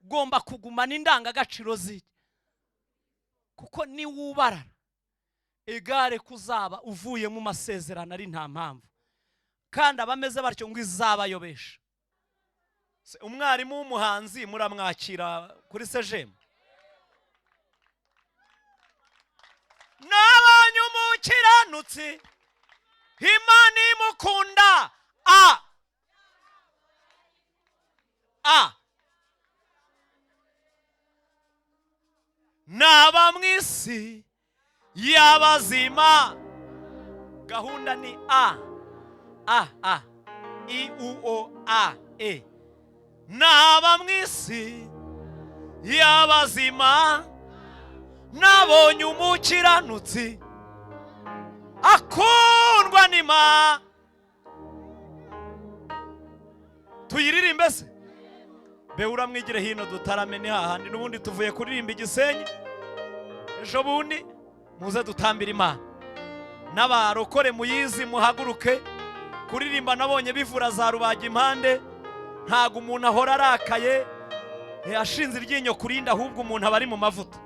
ugomba kugumana indangagaciro ze, kuko ni wubara egare kuzaba uvuye mu masezerano ari nta mpamvu, kandi abameze batyo ngo izabayobesha. Umwarimu w'umuhanzi muramwakira kuri sejemu. Nabonye umukiranutsi Imana imukunda naba mu isi y'abazima. Gahunda ni I-U-O-A-E. Naba mu isi y'abazima nabonye umukiranutsi akundwa n'Imana. Tuyiririmbe se? Beura mwigire hino dutarame, ni hahandi n'ubundi tuvuye kuririmba Igisenyi. Ejo bundi muze dutambira Imana. N'abarokore muyizi muhaguruke kuririmba. Nabonye bivura za rubaga impande. Ntago umuntu ahora arakaye ashinze iryinyo kurinda, ahubwo umuntu aba ari mu mavuta.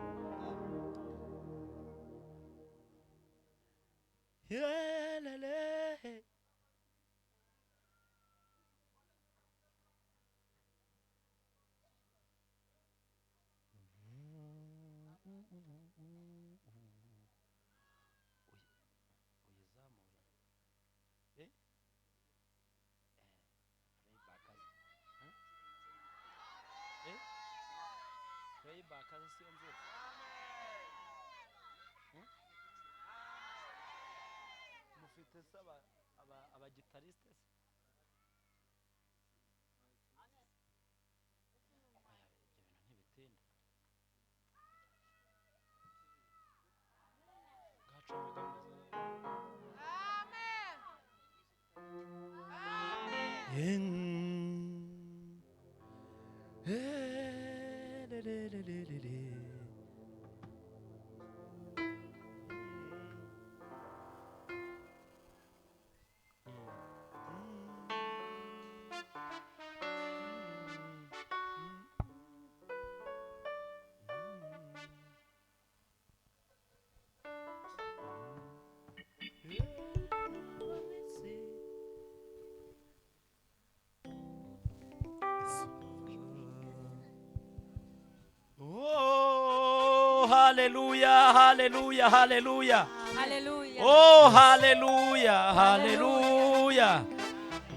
Hallelujah, hallelujah, hallelujah. Hallelujah. Oh, hallelujah, hallelujah.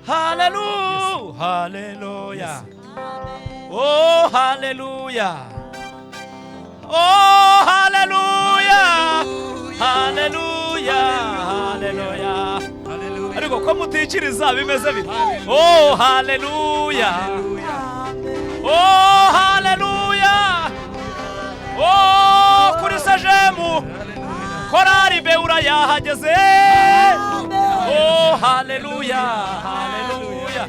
Hallelujah, hallelujah. Oh, hallelujah. Oh, hallelujah. Hallelujah, hallelujah. Ariko ko mutikiriza bimeze bite? Oh, hallelujah. Oh, hallelujah. Oh, kuri sejemu korari Beura yahageze. Oh, hallelujah, hallelujah.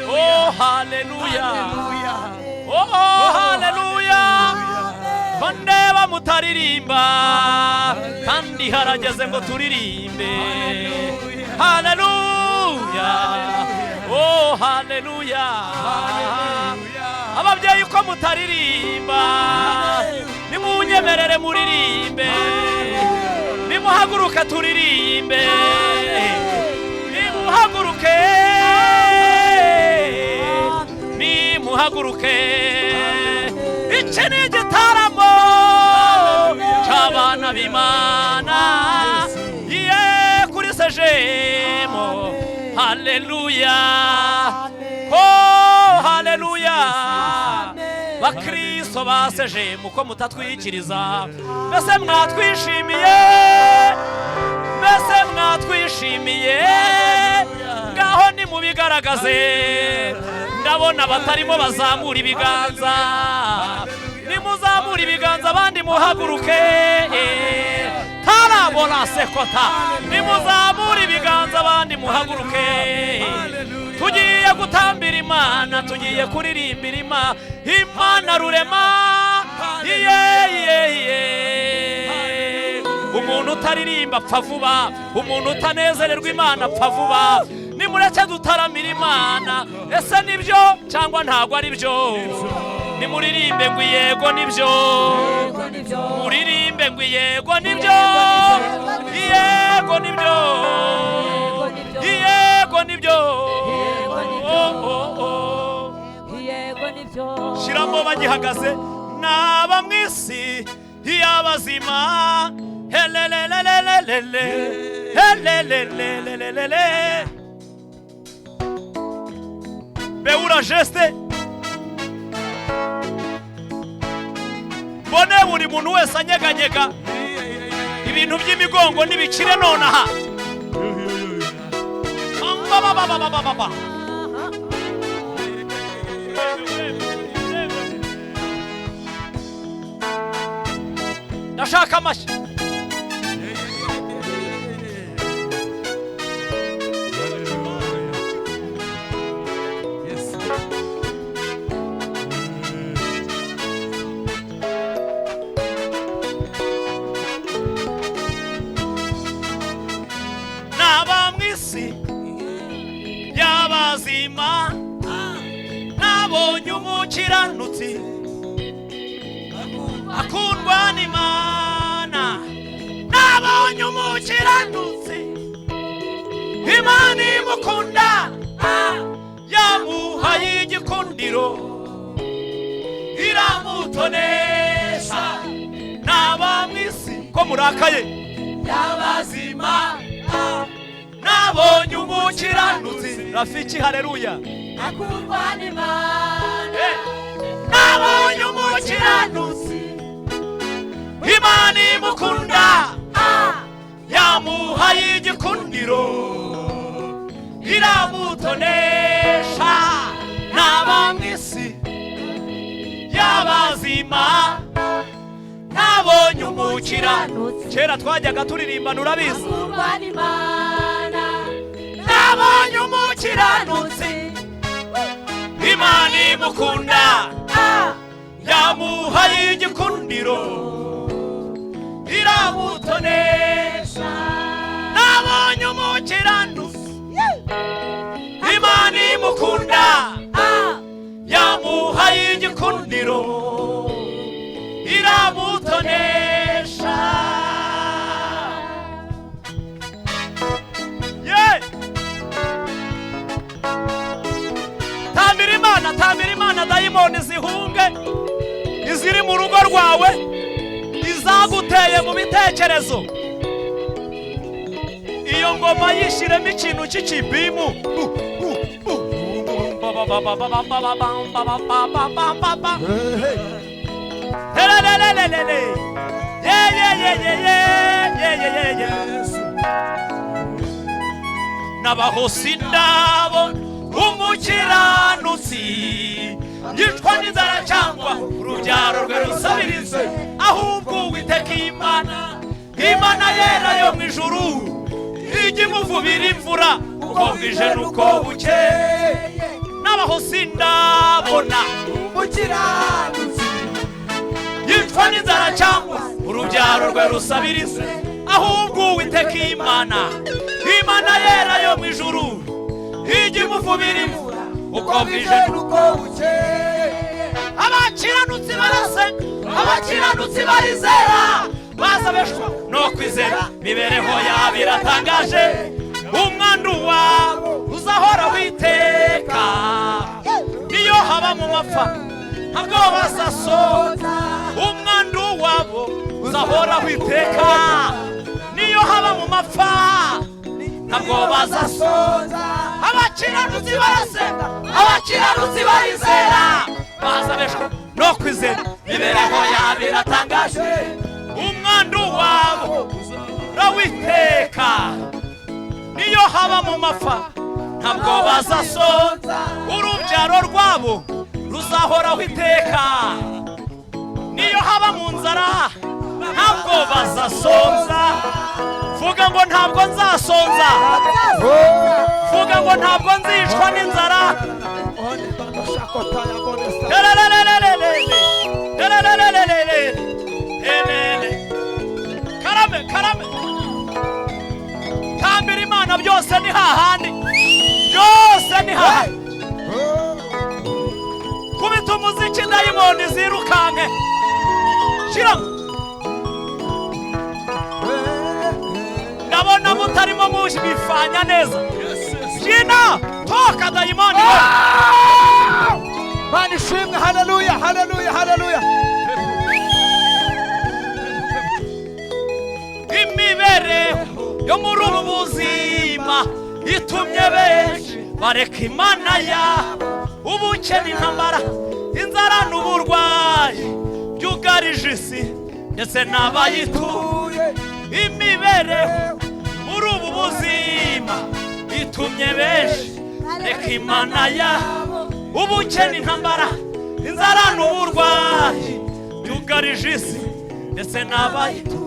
Oh, hallelujah. Oh, hallelujah. Bandeba mutaririmba kandi harageze ngo turirimbe. Hallelujah. Oh, hallelujah. Ababyeyi ko mutaririmba nimunyemerere muririmbe. Nimuhaguruke turirimbe. Nimuhaguruke. Nimuhaguruke. Iki ni igitaramo cy'abana b'Imana. Kuri sejemu. Hallelujah. Oh, hallelujah. Bakristo baseje muko mutatwikiriza. Mbese mwatwishimiye. Mbese mwatwishimiye. Ngaho ni mubigaragaze. Ndabona batarimo bazamura ibiganza. Nimuzamura ibiganza abandi muhaguruke. Tarabona sekota. Nimuzamura ibiganza abandi muhaguruke. Tugiye gutambira Imana, tugiye kuririmbira Imana rurema. Umuntu utaririmba apfa vuba, umuntu utanezererwa Imana apfa vuba. Nimureke dutaramira Imana. Ese nibyo cyangwa ntago ari byo? nimuririmbe ngo yego nibyo muririmbe ngo yego nibyo yego nibyo yego nibyo shiramo bagihagaze naba mwisi y'abazima helelelelelele helelelelelele beura geste mbone buri muntu wese anyeganyega ibintu by'imigongo nibikire nonaha ndashaka amashyi naba mwisi y'abazima nabonye umukiranutsi akundwa n'Imana nabonye umukiranutsi Imana imukunda yamuhaye igikundiro iramutonesha naba mwisi ko murakaye y'abazima nabonye umukiranutsi rafiki haleluya akundwa n'Imana nabonye umukiranutsi Imana imukunda yamuhaye igikundiro iramutonesha naba mwisi y'abazima nabonye umukiranutsi kera twajyaga turirimbana urabizi nabonye umukiranutsi Imana imukunda yamuhaye igikundiro iramutonesha nabonye umukiranutsi Imana imukunda yamuhaye igikundiro iramutonesha tambira Imana dayimoni zihunge iziri mu rugo rwawe izaguteye mu bitekerezo iyo ngoma yishiremo ikintu cy'ikibimu nabahosi ndabo umukiranutsi yicwa n'inzara cyangwa urubyaro rwe rusabirize ahubwo Uwiteka Imana yera yo mu ijuru ijya imuvubira imvura uko bwije n'uko bukeye n'abahosi ndabona umukiranutsi yicwa n'inzara cyangwa urubyaro rwe rusabirize ahubwo Uwiteka Imana yera yo mu ijuru ijya imuvubira imvura uko bwije n'uko bukeye abakiranutsi barasenga abakiranutsi barizera bazabeshwa no kwizera mibereho yabo iratangaje umwandu wabo uzahora witeka niyo haba mu mapfa ntabwo bazasoza umwandu wabo uzahora witeka niyo haba mu mapfa ntabwo bazasoza abakiranutsi barasenga abakiranutsi barizera bazabeshwa no kwizera mibereho yabo iratangaje umwandu wabo uzawiteka niyo haba mu mapfa ntabwo bazasoza urubyaro rwabo ruzahoraho iteka niyo haba mu nzara ntabwo bazasonza vuga ngo ntabwo nzasonza vuga ngo ntabwo nzicwa n'inzara karame tambira Imana byose ni hahandi byose ni hahandi kubita umuziki dayimoni ndabona mutarimo mubifanya neza. Shina toka dayimoni. Mana ishimwe. Haleluya, haleluya, haleluya. Imibereho yo muri ubu buzima itumye benshi bareka Imana yabo. Ubukene, intambara, inzara n'uburwayi byugarije isi ndetse n'abayituye. Imibereho muri ubu buzima itumye benshi bareka Imana yabo. Ubukene, intambara, inzara n'uburwayi byugarije isi ndetse n'abayituye.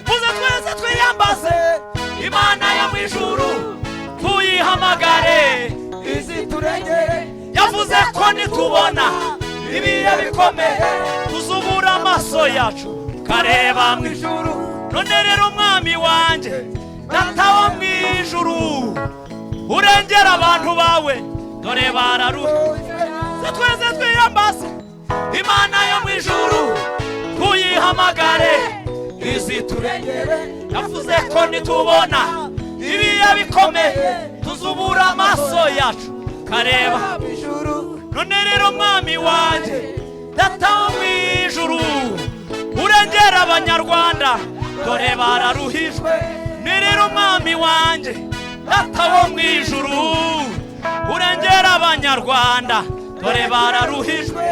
Muze twese twiyambaze Imana yo mu ijuru, tuyihamagare izi turengere. yavuze ko nitubona ibihe bikomeye tuzubura amaso yacu kareba mu ijuru. None rero mwami wanjye, data wo mu ijuru, urengera abantu bawe dore bararuha. Twese twiyambaze Imana yo mu ijuru, tuyihamagare izi turengere. yavuze ko nitubona ibihe bikomeye tuzubura amaso yacu kareba mu ijuru. None rero mwami wanjye, data wo mu ijuru, urengera abanyarwanda dore bararuhijwe. Ni rero mwami wanjye, data wo mu ijuru, urengera abanyarwanda dore bararuhijwe.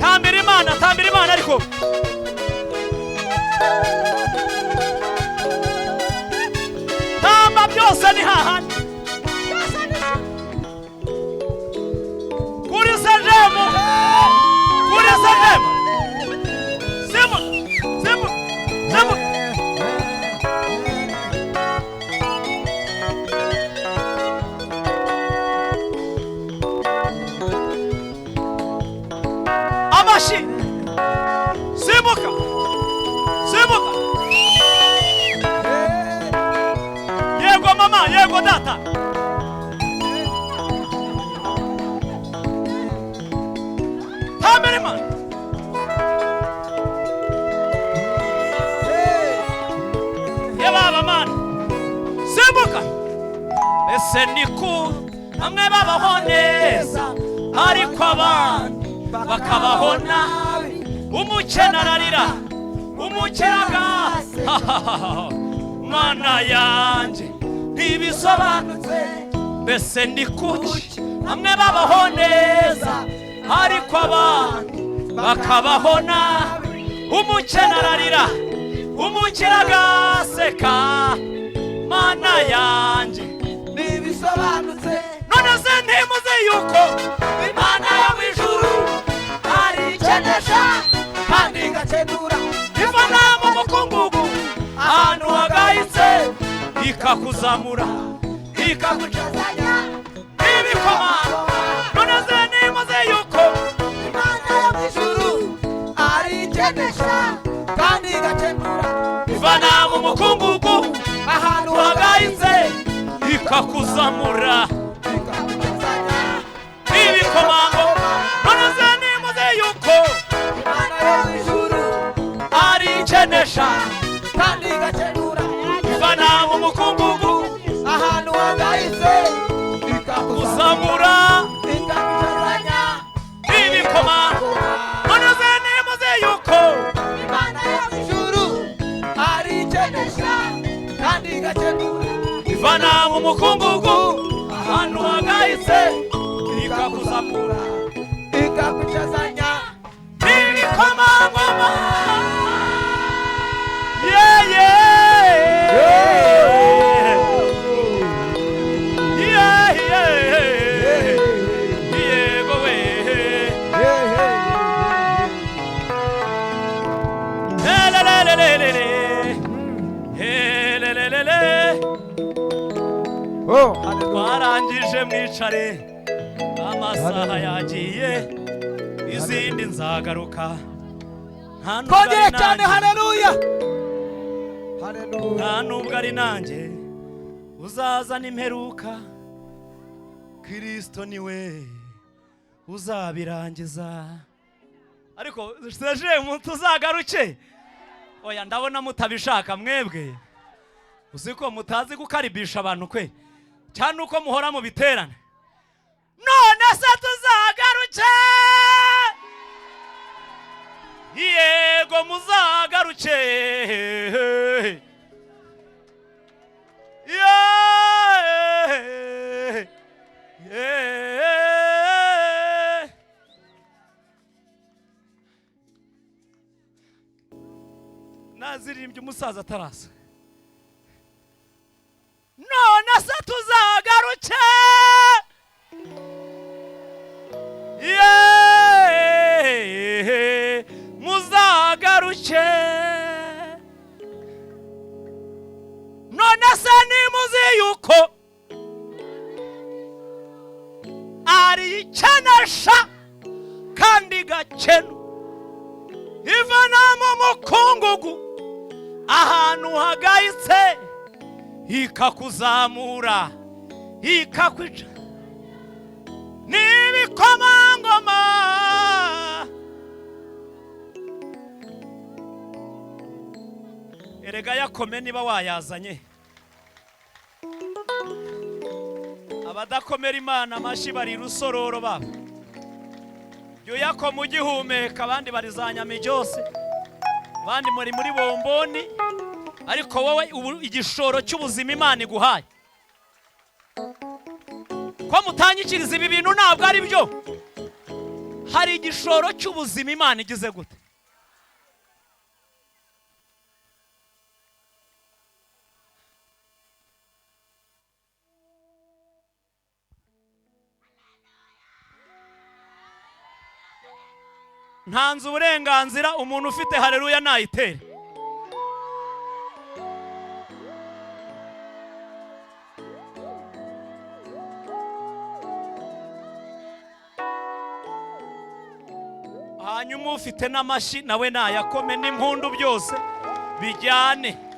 Tambira Imana, tambira Imana ariko tamba byose ni hahandi. Kuri sejemu, kuri sejemu, simu, simu, simu. Amashi, simuka, simuka. Yego mama, yego data. Tambira Imana. Ye baba mana, simuka. Ese niku bamwe babaho neza ariko abandi bakabaho nabi. Umukene ararira, umukeraga. Mana yanjye ntibisobanutse. Mbese ni kuki bamwe babaho neza ariko abandi bakabaho nabi. Umukene ararira, umukeraga aseka. Mana yanjye ntibisobanutse. none se ntimuzi yuko Imana yo mu ijuru ari ikenesha kandi igakenura. ivana mu mukungugu ahantu hagayitse, ikakuzamura ikagucazanya ibikomano. None se ntimuzi yuko Imana yo mu ijuru ari ikenesha kandi igakenura. ivana mu mukungugu ahantu hagayitse, ikakuzamura ikagucazanya ibikomano. None se ntimuzi yuko Imana yo mu ijuru ari ikenesha kandi igakenura. ivana mu mukungugu ahantu hagayitse kuzamura ikagucazanya ibikomano. None se ntimuzi yuko Imana yo mu ijuru ari ikenesha kandi igakenura. ivana mu mukungugu ahantu hagayitse, ikakuzamura ikagucazanya ibikomangoma. Yeah, yeah. Yeah, yeah. Yego we. Helelelelele. Helelelele. Oh, hallelujah. Warangije mwicare, amasaha yagiye, izindi nzagaruka. Nta nubwo Kongera ari cyane, nanjye, haleluya. Haleluya. nta nubwo ari nanjye uzazana imperuka. Kristo niwe uzabirangiza. Ariko seje umuntu uzagaruke. Oya ndabona mutabishaka mwebwe. Uziko mutazi gukaribisha abantu kwe. Cyane uko muhora mu biterane. None se tuzagaruke. Yego muzagaruke. Nazirimbye umusaza atarasa. None se tuzagaruke. Muzagaruke. None se nimuzi yuko ari ikenesha kandi gakenu ivana mu mukungugu ahantu hagayitse ikakuzamura ikakwica n'ibikomangoma. Erega yakome niba wayazanye. Abadakomera Imana amashi bari rusororo baba. Yo yakome ugihumeka abandi barizanyame byose. Abandi muri bomboni. Ariko wowe igishoro cy'ubuzima Imana iguhaye. Ko mutanyikiriza ibi bintu ntabwo ari byo. Hari igishoro cy'ubuzima Imana igize gute? Ntanze uburenganzira umuntu ufite haleluya nayitere. Hanyuma ufite n'amashi nawe nayakome n'impundu byose bijyane.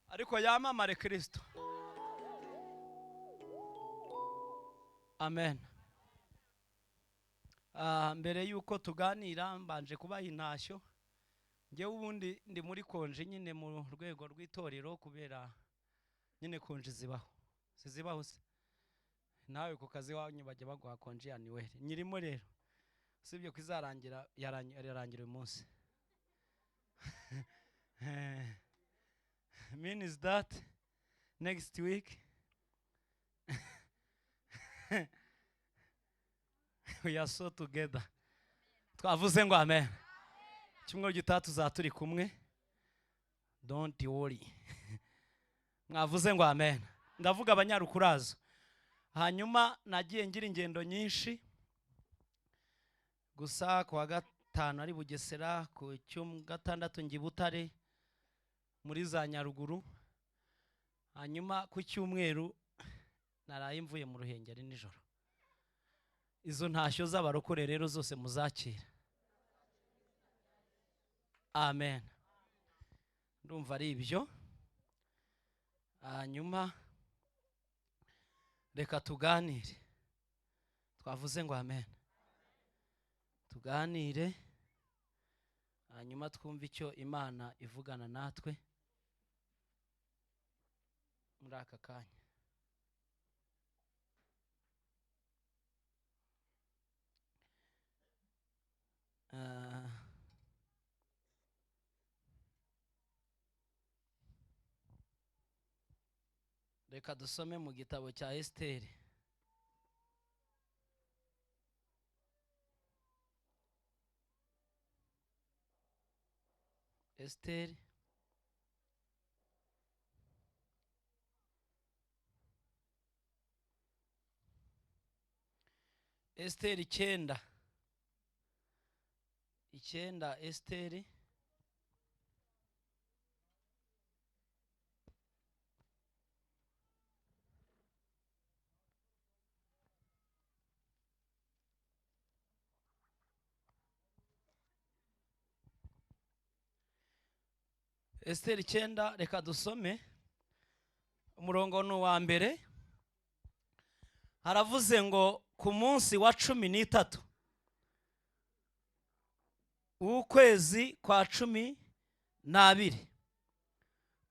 Ariko yamamare Kristo. Amen. Mbere yuko tuganira mbanje kubaha intashyo. Nge ubundi ndi muri konje nyine mu rwego rw'itorero kubera nyine konje zibaho. Sizibaho se. Nawe ku kazi wanyu bajya baguha konje ya niwe. Nyirimo rero. Sibyo kwizarangira yarangira uyu munsi. Means that next week we are so together. Twavuze ngo amen. Kimwe gitatu zaturi kumwe. Don't worry. Mwavuze ngo amen. Ndavuga abanyarukurazo. Hanyuma nagiye ngira ingendo nyinshi. Gusa kwa gatanu ari Bugesera, ku gatandatu ngi Butare muri za Nyaruguru. Hanyuma ku cyumweru naraye mvuye mu Ruhengeri nijoro. Izo ntashyo z'abarokore rero zose muzakira. Amen. Ndumva ari ibyo. Hanyuma reka tuganire. Twavuze ngo amen. Tuganire. Hanyuma twumva icyo Imana ivugana natwe muri aka kanya. Reka dusome mu gitabo cya Esteri. Esteri Esteri 9 9 Esiteri Esiteri 9 reka dusome umurongo n'uwa mbere. Haravuze ngo ku munsi wa 13 w'ukwezi kwa 12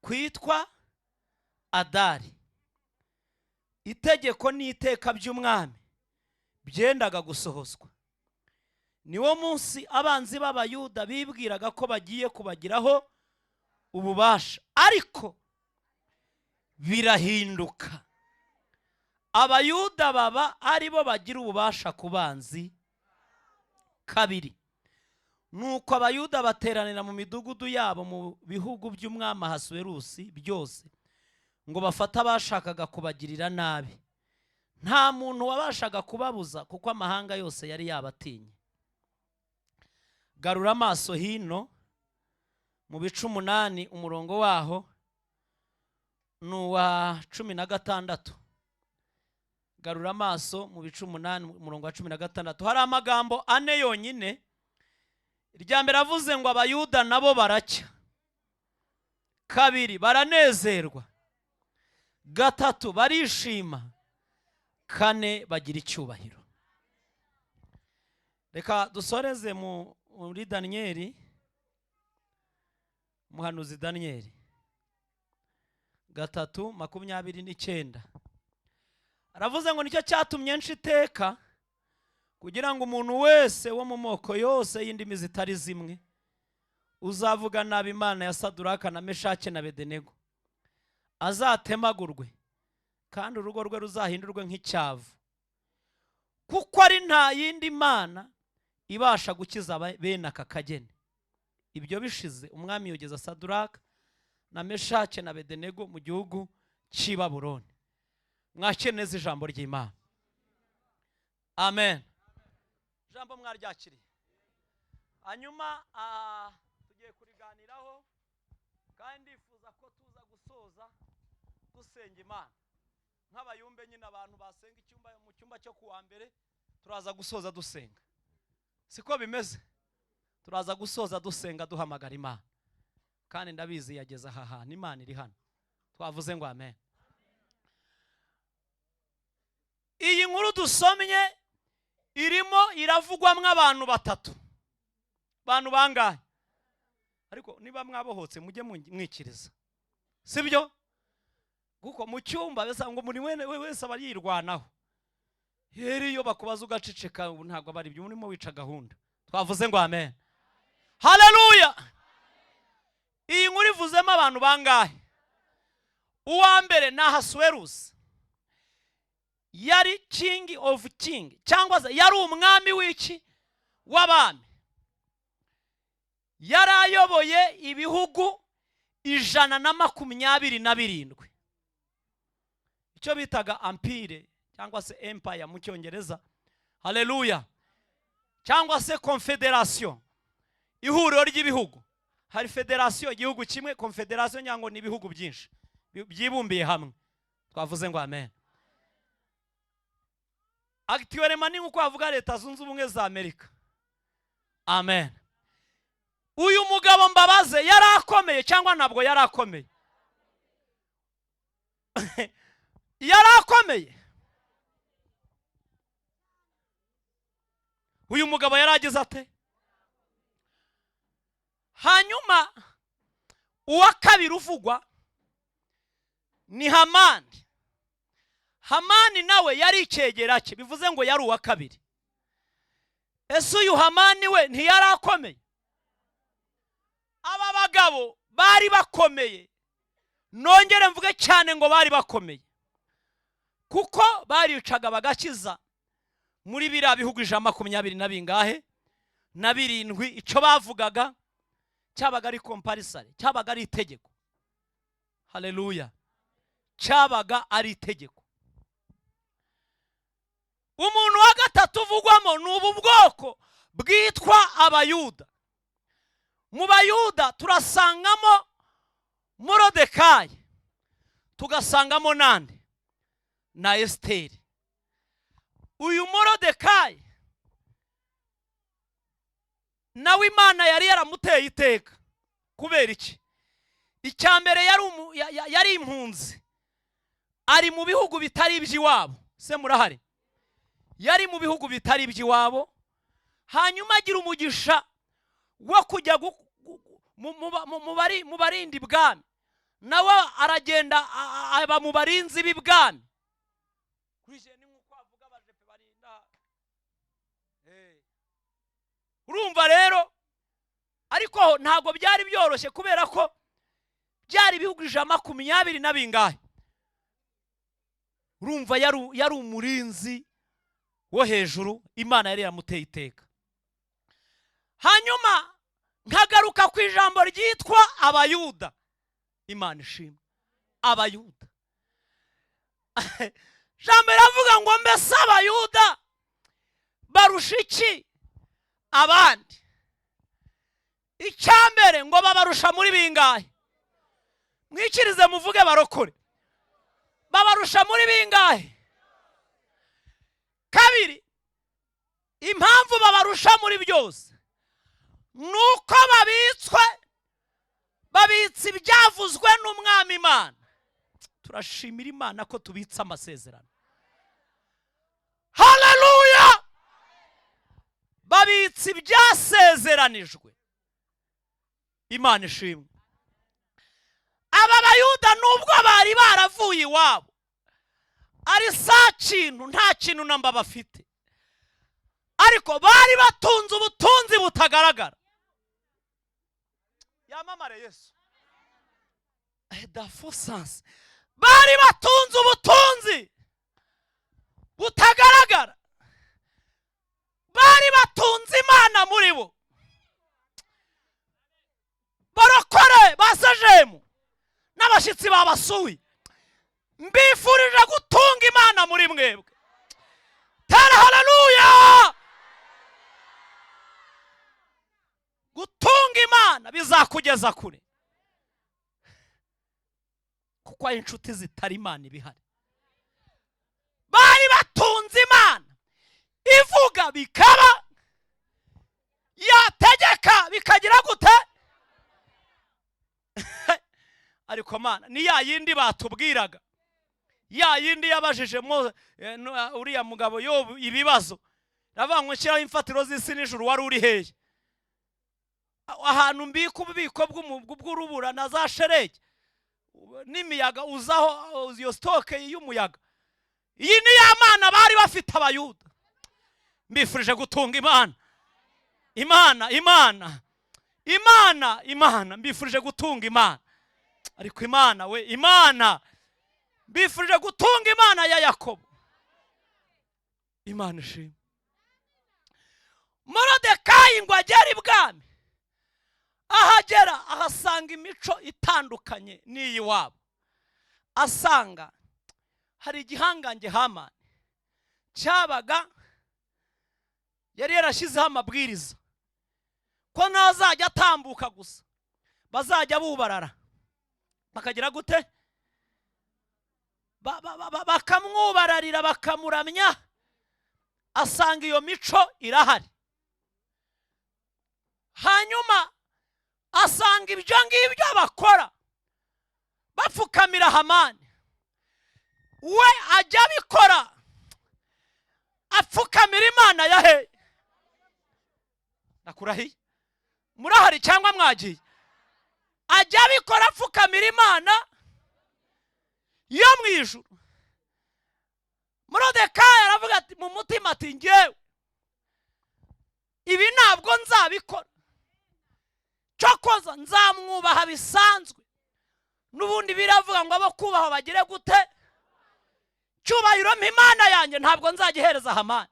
kwitwa Adari, itegeko n'iteka by'umwami byendaga gusohozwa. Niwo munsi abanzi b'Abayuda bibwiraga ko bagiye kubagiraho ububasha, ariko birahinduka. Abayuda baba ari bo bagira ububasha ku banzi. 2, nuko Abayuda bateranira mu midugudu yabo mu bihugu by'umwami Ahasuwerusi byose, ngo bafate abashakaga kubagirira nabi. Nta muntu wabashaga kubabuza, kuko amahanga yose yari yabatinye. Garura amaso hino mu bice 8 umurongo waho n'uwa 16. Garura amaso mu bice 8 umurongo wa 16. Hari amagambo 4 yonyine. Irya mbere avuze ngo Abayuda nabo baracya. 2 baranezerwa. 3 barishima. 4 bagira icyubahiro. Reka dusoreze muri Daniyeli, muhanuzi Daniyeli 3:29. Aravuze ngo nicyo cyatumye nshiteka kugira ngo umuntu wese wo mu moko yose y'indimi zitari zimwe uzavuga nabi Imana ya Saduraka na Meshake na Abedenego azatemagurwe, kandi urugo rwe ruzahindurwe nk'icyavu, kuko ari nta yindi mana ibasha gukiza bene aka kageni. Ibyo bishize umwami yogeza Saduraka na Meshake na Abedenego mu gihugu cy'i Babuloni. Mwakire neza ijambo ry'Imana. Amen. Ijambo mwaryakiriye. Hanyuma tugiye kuriganiraho, kandi ndifuza ko tuza gusoza dusenga Imana nk'abayumbe nyine abantu basenga mu cyumba cyo kuwa mbere. Turaza gusoza dusenga, siko bimeze? Turaza gusoza dusenga duhamagara Imana, kandi ndabizi yageze aha hantu. Imana iri hano. Twavuze ngo amen. Iyi nkuru dusomye irimo iravugwamwo abantu 3. Bantu bangahe? Ariko niba mwabohotse mujye mwikiriza, sibyo? Kuko mu cyumba besa ngo muri wese aba yirwanaho. Iyo bakubaza ugaceceka ntabwo bari byo urimo wica gahunda. Twavuze ngo amen. Haleluya. Iyi nkuru ivuzemo abantu bangahe? Uwa mbere ni Ahasuwerusi. Yari king of king, cyangwa se yari umwami w'iki w'abami. Yari ayoboye ibihugu 127. Icyo bitaga empire cyangwa se empire mu Cyongereza. Haleluya. Cyangwa se confederation, ihuriro ry'ibihugu. Hari federation igihugu kimwe, confederation nyango ni ibihugu byinshi byibumbiye hamwe. Twavuze ngo amen. Akitiwere ni uko avuga Leta Zunze Ubumwe za Amerika. Amen. Uyu mugabo Mbabaze yari akomeye cyangwa ntabwo yari akomeye? Yari akomeye. Uyu mugabo yaragize ate? Hanyuma uwa kabiri uvugwa ni Hamani. Hamani nawe yari icyegera cye, bivuze ngo yari uwa kabiri. Ese uyu Hamani we ntiyari akomeye? Aba bagabo bari bakomeye. Nongere mvuge cyane ngo bari bakomeye, kuko baricaga bagakiza muri biriya bihugu 120 na bingahe na 7. Icyo bavugaga cyabaga ari comparisari, cyabaga ari itegeko. Haleluya. Cyabaga ari itegeko. Umuntu wa gatatu uvugwamo n'ubu bwoko bwitwa Abayuda. mu bayuda turasangamo Morodekayi, tugasangamo nande na Esiteri. Uyu Morodekayi nawe Imana yari yaramuteye iteka. Kubera iki? Icya mbere yari impunzi, ari mu bihugu bitari iby'iwabo. Se murahari? Yari mu bihugu bitari iby'iwabo, hanyuma agira umugisha wo kujya mu barindi bwami, nawe aragenda aba mu barinzi b'ibwami. Urumva rero, ariko ntabwo byari byoroshye kubera ko byari ibihugu 120 na bingahe. Urumva yari umurinzi wo hejuru, Imana yari yaramuteye iteka. Hanyuma nkagaruka ku ijambo ryitwa abayuda. Imana ishimwe, abayuda. Jambo ravuga ngo mbese abayuda barusha iki abandi? Icyambere ngo babarusha muri bingahe? Mwikirize muvuge barokore. Babarusha muri bingahe? Kabiri, impamvu babarusha muri byose nuko babitse ibyavuzwe n'Umwami Imana. Turashimira Imana ko tubitse amasezerano. Haleluya! Babitse ibyasezeranijwe. Imana ishimwe. Aba bayuda nubwo bari baravuye iwabo, ari sa kintu, nta kintu namba bafite, ariko bari batunze ubutunzi butagaragara. Yamamare Yesu. Edafosanse. Bari batunze ubutunzi butagaragara. Bari batunze Imana muri bo. Barokore basajemu n'abashitsi babasuye, mbifurije gutunga Imana muri mwebwe. Tera haleluya! Gutunga Imana bizakugeza kure, kuko ari inshuti zitari Imana ibihari. Bari batunze Imana, ivuga bikaba, yategeka bikagira gute. Ariko Mana ni ya yindi batubwiraga, ya yindi yabajije uriya mugabo Yobu ibibazo, ravangwe nshyiraho imfatiro z'isi n'ijuru, wari uri hehe? Ahantu mbika ububiko bw'urubura na za sheregi n'imiyaga uzaho iyo stoke y'umuyaga. Iyi ni ya Mana bari bafite abayuda. Mbifurije gutunga Imana. Imana mbifurije gutunga Imana. Ariko Imana we, Imana mbifurije gutunga Imana ya Yakobo. Imana ishimwe. Morodekayi ngo agere ibwami, ahagera ahasanga imico itandukanye n'iyi wabo. Asanga hari igihangange Hamani cyabaga yari yarashyizeho amabwiriza ko ntazajya atambuka gusa, bazajya bubarara bakagira gute, bakamwubararira bakamuramya. Asanga iyo mico irahari. Hanyuma asanga ibyo ngibyo bakora bapfukamira Hamani, we ajya bikora apfukamira Imana yahe. Nakurahiye murahari cyangwa mwagiye? Ajya bikora apfukamira Imana yo mu ijuru. Morodekayi aravuga ati mu mutima ati ngewe ibi ntabwo nzabikora, cyokoza nzamwubaha bisanzwe. Nubundi biravuga ngo abo kubaha bagire gute, cyubahiro Imana yanjye ntabwo nzagihereza Hamani.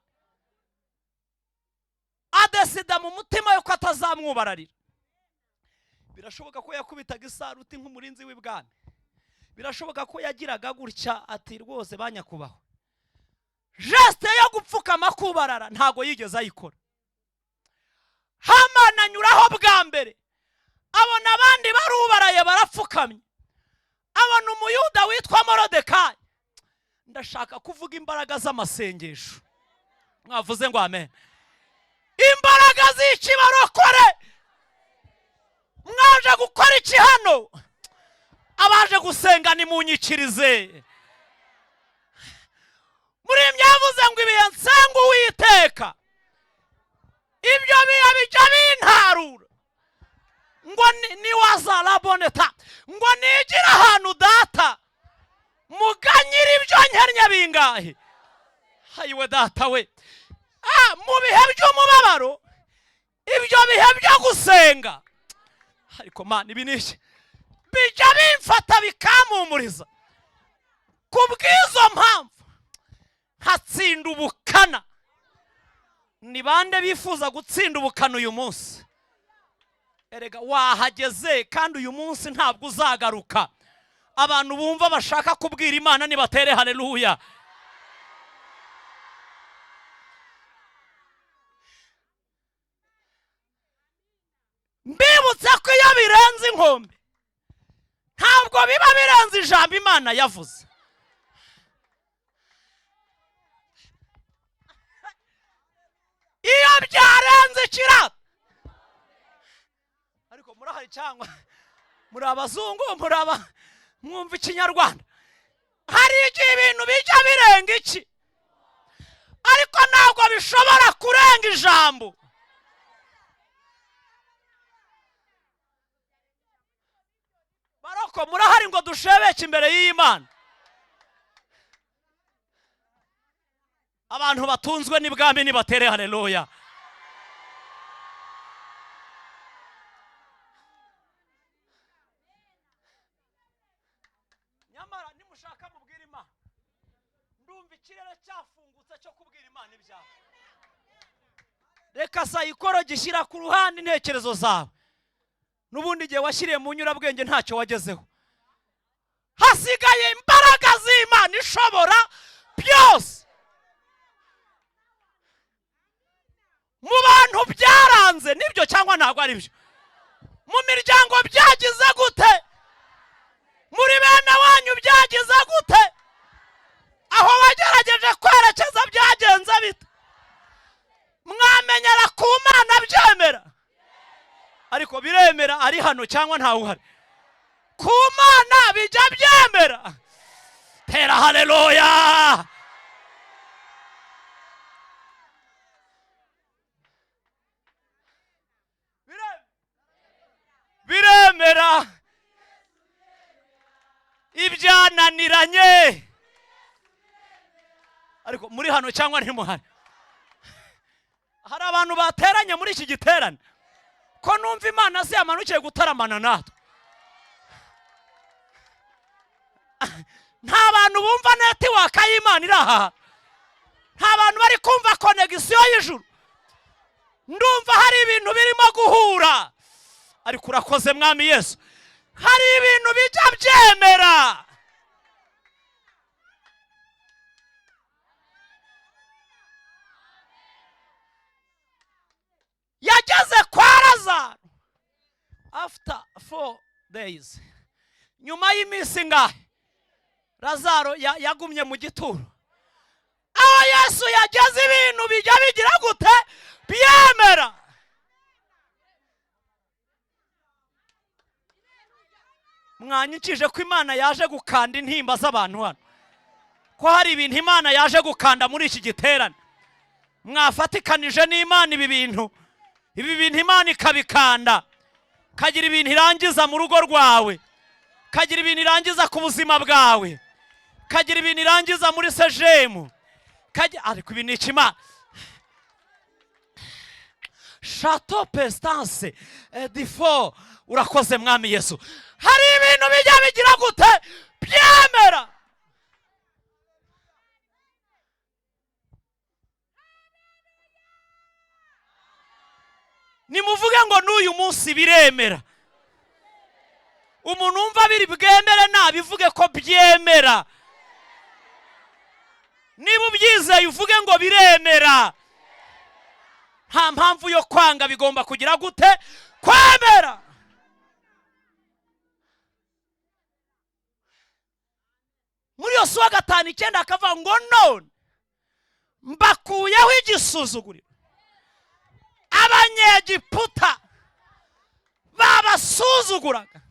Adesida mu mutima yuko atazamwubararira. Birashoboka ko yakubitaga isaruti nk'umurinzi w'ibwami, birashoboka ko yagiraga gutya ati rwose banyakubaho. Geste yo gupfukama kubarara ntago yigeze ayikora. Hamani anyuraho bwa mbere abona abandi barubaraye barapfukamye, abona umuyuda witwa Morodekayi. Ndashaka kuvuga imbaraga z'amasengesho. Mwavuze ngo amen. Imbaraga z'iki barokore. Mwaje gukora iki hano? Abaje gusenga nimunyikirize. Muri myavuze ngo ibihe nsenga Uwiteka, ibyo bihe bijya bintarura ngo ni wazaraboneta, ngo nigira ahantu data muganyira ibyo nkennye bingahe. Hayiwe data we, mu bihe by'umubabaro, ibyo bihe byo gusenga, ariko Mana ibi niki bijya bimfata bikampumuriza. Kubw'izo mpamvu hatsinda ubukana. Ni bande bifuza gutsinda ubukana uyu munsi? Erega wahageze kandi uyu munsi ntabwo uzagaruka. Abantu bumva bashaka kubwira Imana nibatere haleluya. Mbibutse ko iyo birenze inkombe ntabwo biba birenze ijambo Imana yavuze. Iyo byarenze ikirata, ariko murahari cyangwa muri abazungu, mwumva ikinyarwanda, hari igihe ibintu bijya birenga iki, ariko ntabwo bishobora kurenga ijambo. Baroko murahari ngo dushebeke imbere y'Imana. Abantu batunzwe n'ibwami nibatere haleluya. Nyamara nimushaka mubwira Imana, ndumva ikirere cyafungutse cyo kubwira Imana ibyawe. Reka sayikoro gishyira ku ruhande intekerezo zawe. Nubundi gihe washyiriye mu nyurabwenge ntacyo wagezeho. Hasigaye imbaraga z'Imana ishobora byose. Mu bantu byaranze nibyo cyangwa ntabwo ari byo? Mu miryango byagize gute? Muri bene wanyu byagize gute? Aho wagerageje kwerekeza byagenze bite? Mwamenyera ku Mana byemera, ariko biremera ari hano cyangwa ntawe uhari? Ku Mana bijya byemera. Tera haleluya. Biremera ibyananiranye, ariko muri hano cyangwa ntimuhari? Hari abantu bateranye muri iki giterane ko numva Imana se yamanukiye gutaramana natwe. Nta bantu bumva network y'Imana iri aha, nta bantu bari kumva connection y'ijuru. Ndumva hari ibintu birimo guhura, ariko urakoze Mwami Yesu, hari ibintu bijya byemera. Yageze kwa Lazaro after 4 days, nyuma y'iminsi ngahe Lazaro yagumye mu gituro. Aho Yesu yageze ibintu bijya bigira gute? Byemera. Mwanyikije ko Imana yaje gukanda intimba z'abantu hano, ko hari ibintu Imana yaje gukanda muri iki giterane. Mwafatikanije n'Imana ibi bintu Imana ikabikanda, kagira ibintu irangiza mu rugo rwawe, kagira ibintu irangiza ku buzima bwawe, kagira ibintu irangiza muri sejemu, ariko ibi ni ikimana. Chateau Pestance Difo, urakoze Mwami Yesu. Hari ibintu bijya bigira gute? Byemera. Nimuvuge ngo n'uyu munsi biremera. Umuntu umva biri bwemere nabivuge ko byemera. Niba ubyizeye uvuge ngo biremera. Nta mpamvu yo kwanga, bigomba kugira gute? Kwemera. muri Yosuwa 5:9 akavuga ngo none mbakuyeho igisuzuguriro abanyegiputa babasuzuguraga,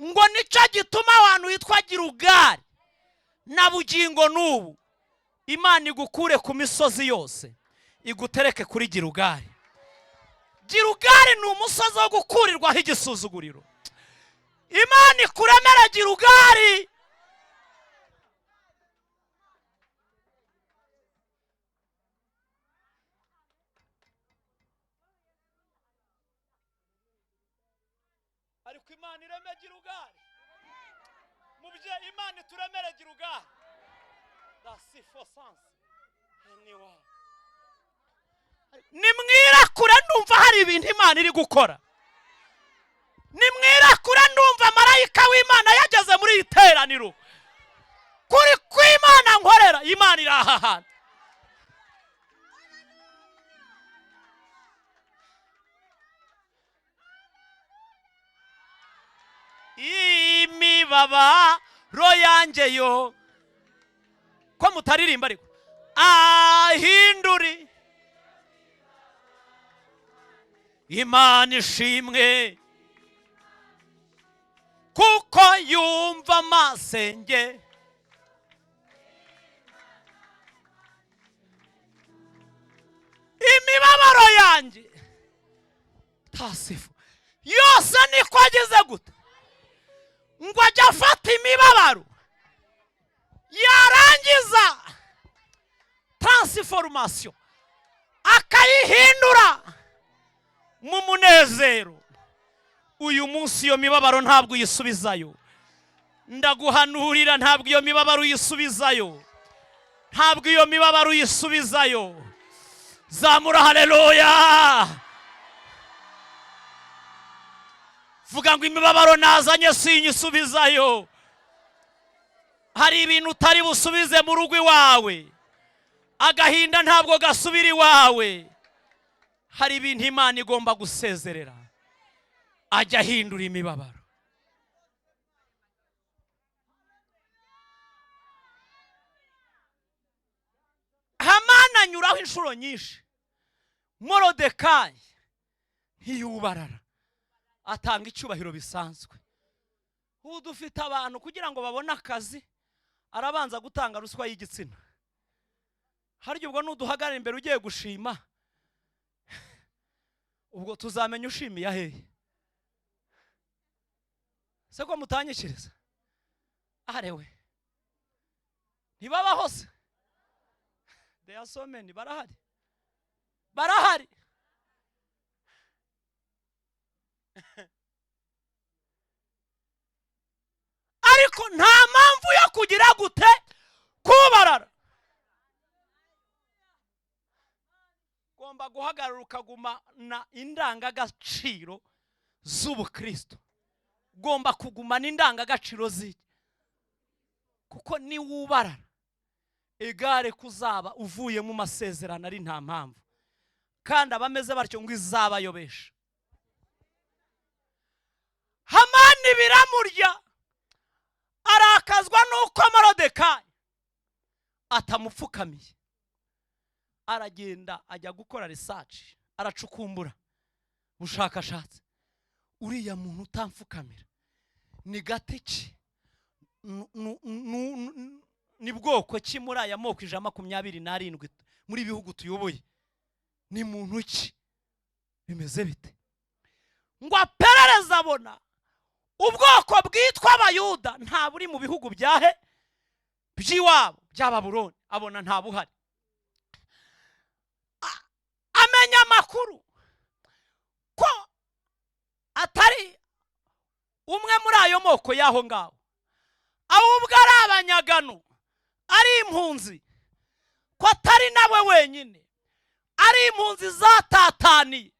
ngo nicyo gituma abantu witwa Girugari na bugingo n'ubu Imana igukure ku misozi yose igutereke kuri Girugari. Girugari ni umusozi wo gukurirwaho igisuzuguriro. Imana ikuremera Girugari. Ariko Imana ireme Girugari. Mubye Imana turemere Girugari. That's for sense. Anyway. Nimwirakure ndumva hari ibintu Imana iri gukora. Nimwirakure ndumva marayika w'Imana yageze muri iteraniro. Kuri kw'Imana nkorera Imana irahahana. Imibabaro yanjye yo ko mutaririmba ariko ahinduri Imana ishimwe kuko yumva amasenge imibabaro yanjye tasifu yose niko agize gute ngo ajya afata imibabaro yarangiza transformation akayihindura mu munezero. Uyu munsi iyo mibabaro ntabwo uyisubizayo. Ndaguhanurira ntabwo iyo mibabaro uyisubizayo. Ntabwo iyo mibabaro uyisubizayo. Zamura haleluya. Vuga ngo imibabaro nazanye sinyisubizayo. Hari ibintu utari busubize mu rugo iwawe. Agahinda ntabwo gasubira iwawe. Hari ibintu Imana igomba gusezerera. Ajya ahindura imibabaro. Hamana anyuraho inshuro nyinshi. Morodekayi ntiyubarara. Atanga icyubahiro bisanzwe. Ubu dufite abantu kugira ngo babone akazi arabanza gutanga ruswa y'igitsina. Harya ubwo nuduhagarara imbere ugiye gushima ubwo tuzamenya ushimiye hehe? Se ko mutanyikiriza arewe ntibaba hose they are so many barahari ariko nta mpamvu yo kugira gute kubarara. Gomba guhagarara ukagumana indangagaciro z'ubukristo. Gomba kugumana indangagaciro z'iki kuko ni wubarara egare kuzaba uvuye mu masezerano ari nta mpamvu kandi abameze batyo ngo izabayobesha. Hamani biramurya arakazwa nuko Morodekayi atamupfukamiye. Aragenda ajya gukora research, aracukumbura ubushakashatsi. Uriya muntu utamfukamira ni gateki ni bwoko ki muri aya moko 127 muri bihugu tuyoboye? Ni muntu ki? Bimeze bite? Ngo aperereza abona ubwoko bwitwa Abayuda nta buri mu bihugu byahe by'iwabo bya Babuloni, abona nta buhari. Amenya amakuru ko atari umwe muri ayo moko yaho ngaho, ahubwo ari abanyagano, ari impunzi, ko atari nawe wenyine, ari impunzi zatataniye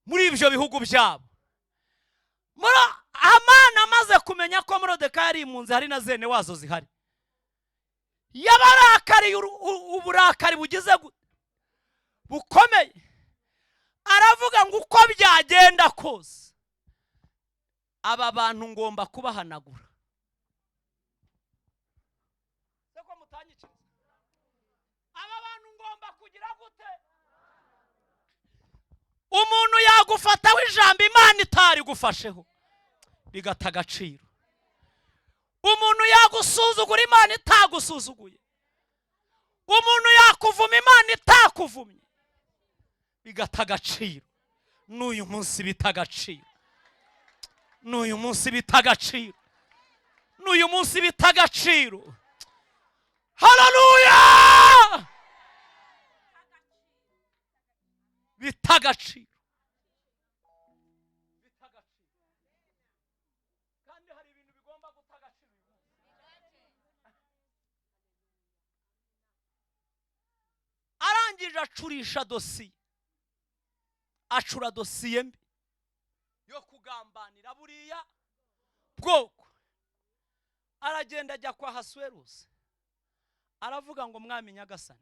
muri ibyo bihugu byabo. Hamana amaze kumenya ko Morodekayi ari impunzi, hari na zene wazo zihari, yabarakariye uburakari bugize bukomeye. Aravuga ngo uko byagenda kose aba bantu ngomba kubahanagura. yagufataho ijambo Imana itari gufasheho bigata agaciro. Umuntu yagusuzugura Imana itagusuzuguye. Umuntu yakuvuma Imana itakuvumye bigata agaciro. N'uyu munsi bita agaciro. N'uyu munsi bita agaciro. N'uyu munsi bita agaciro. Haleluya! Bita agaciro. Kandi hari ibintu bigomba guta agaciro. Arangije acurisha dosiye. Acura dosiye mbi yo kugambanira buriya bwoko. Aragenda ajya kwa Ahasuwerusi. Aravuga ngo mwami nyagasani,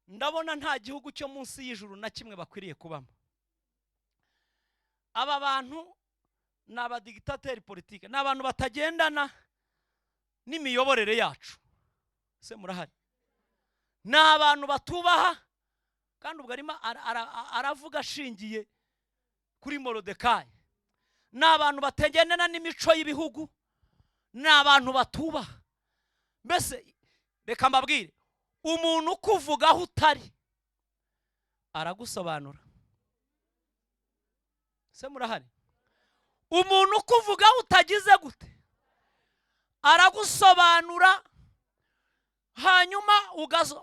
ndabona nta gihugu cyo munsi y'ijuru na kimwe bakwiriye kubamo. Aba bantu ni abadigitateri politike, ni abantu batagendana n'imiyoborere yacu. Se murahari? Ni abantu batubaha, kandi ubwo arimo aravuga ashingiye kuri Morodekayi. Ni abantu batagendana n'imico y'ibihugu, ni abantu batubaha. Mbese reka mbabwire, umuntu ukuvugaho utari aragusobanura. Se murahari? Umuntu ukuvugaho utagize gute aragusobanura, hanyuma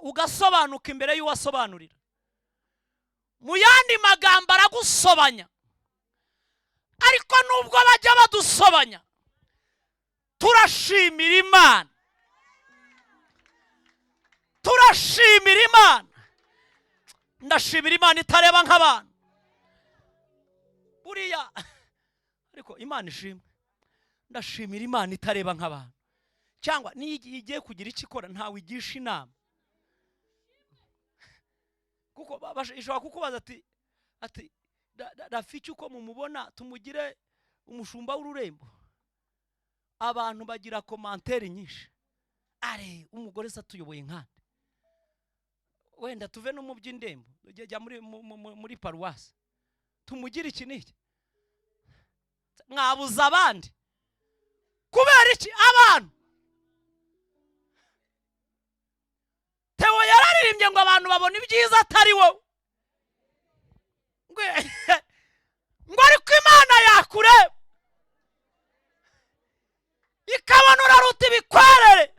ugasobanuka imbere y'uwasobanurira. Mu yandi magambo aragusobanya. Ariko nubwo bajya badusobanya, turashimira Imana. Turashimira Imana. Ndashimira Imana itareba nk'abantu. Buriya ariko Imana ishimwe. Ndashimira Imana itareba nk'abantu. Cyangwa niyo igiye kugira icyo ikora ntawe igisha inama. Kuko ishobora kukubaza ati Rafiki uko mumubona tumugire umushumba w'ururembo. Abantu bagira komantere nyinshi. Are umugore se tuyoboye nkande. Wenda tuve no mu by'indembo, jya muri paruwasi. Tumugire iki niki? Mwabuza abandi. Kubera iki abantu? Theo yararirimbye ngo abantu babona ibyiza atari wowe. Ngo ariko Imana yakureba ikabona uraruta ibikwerere,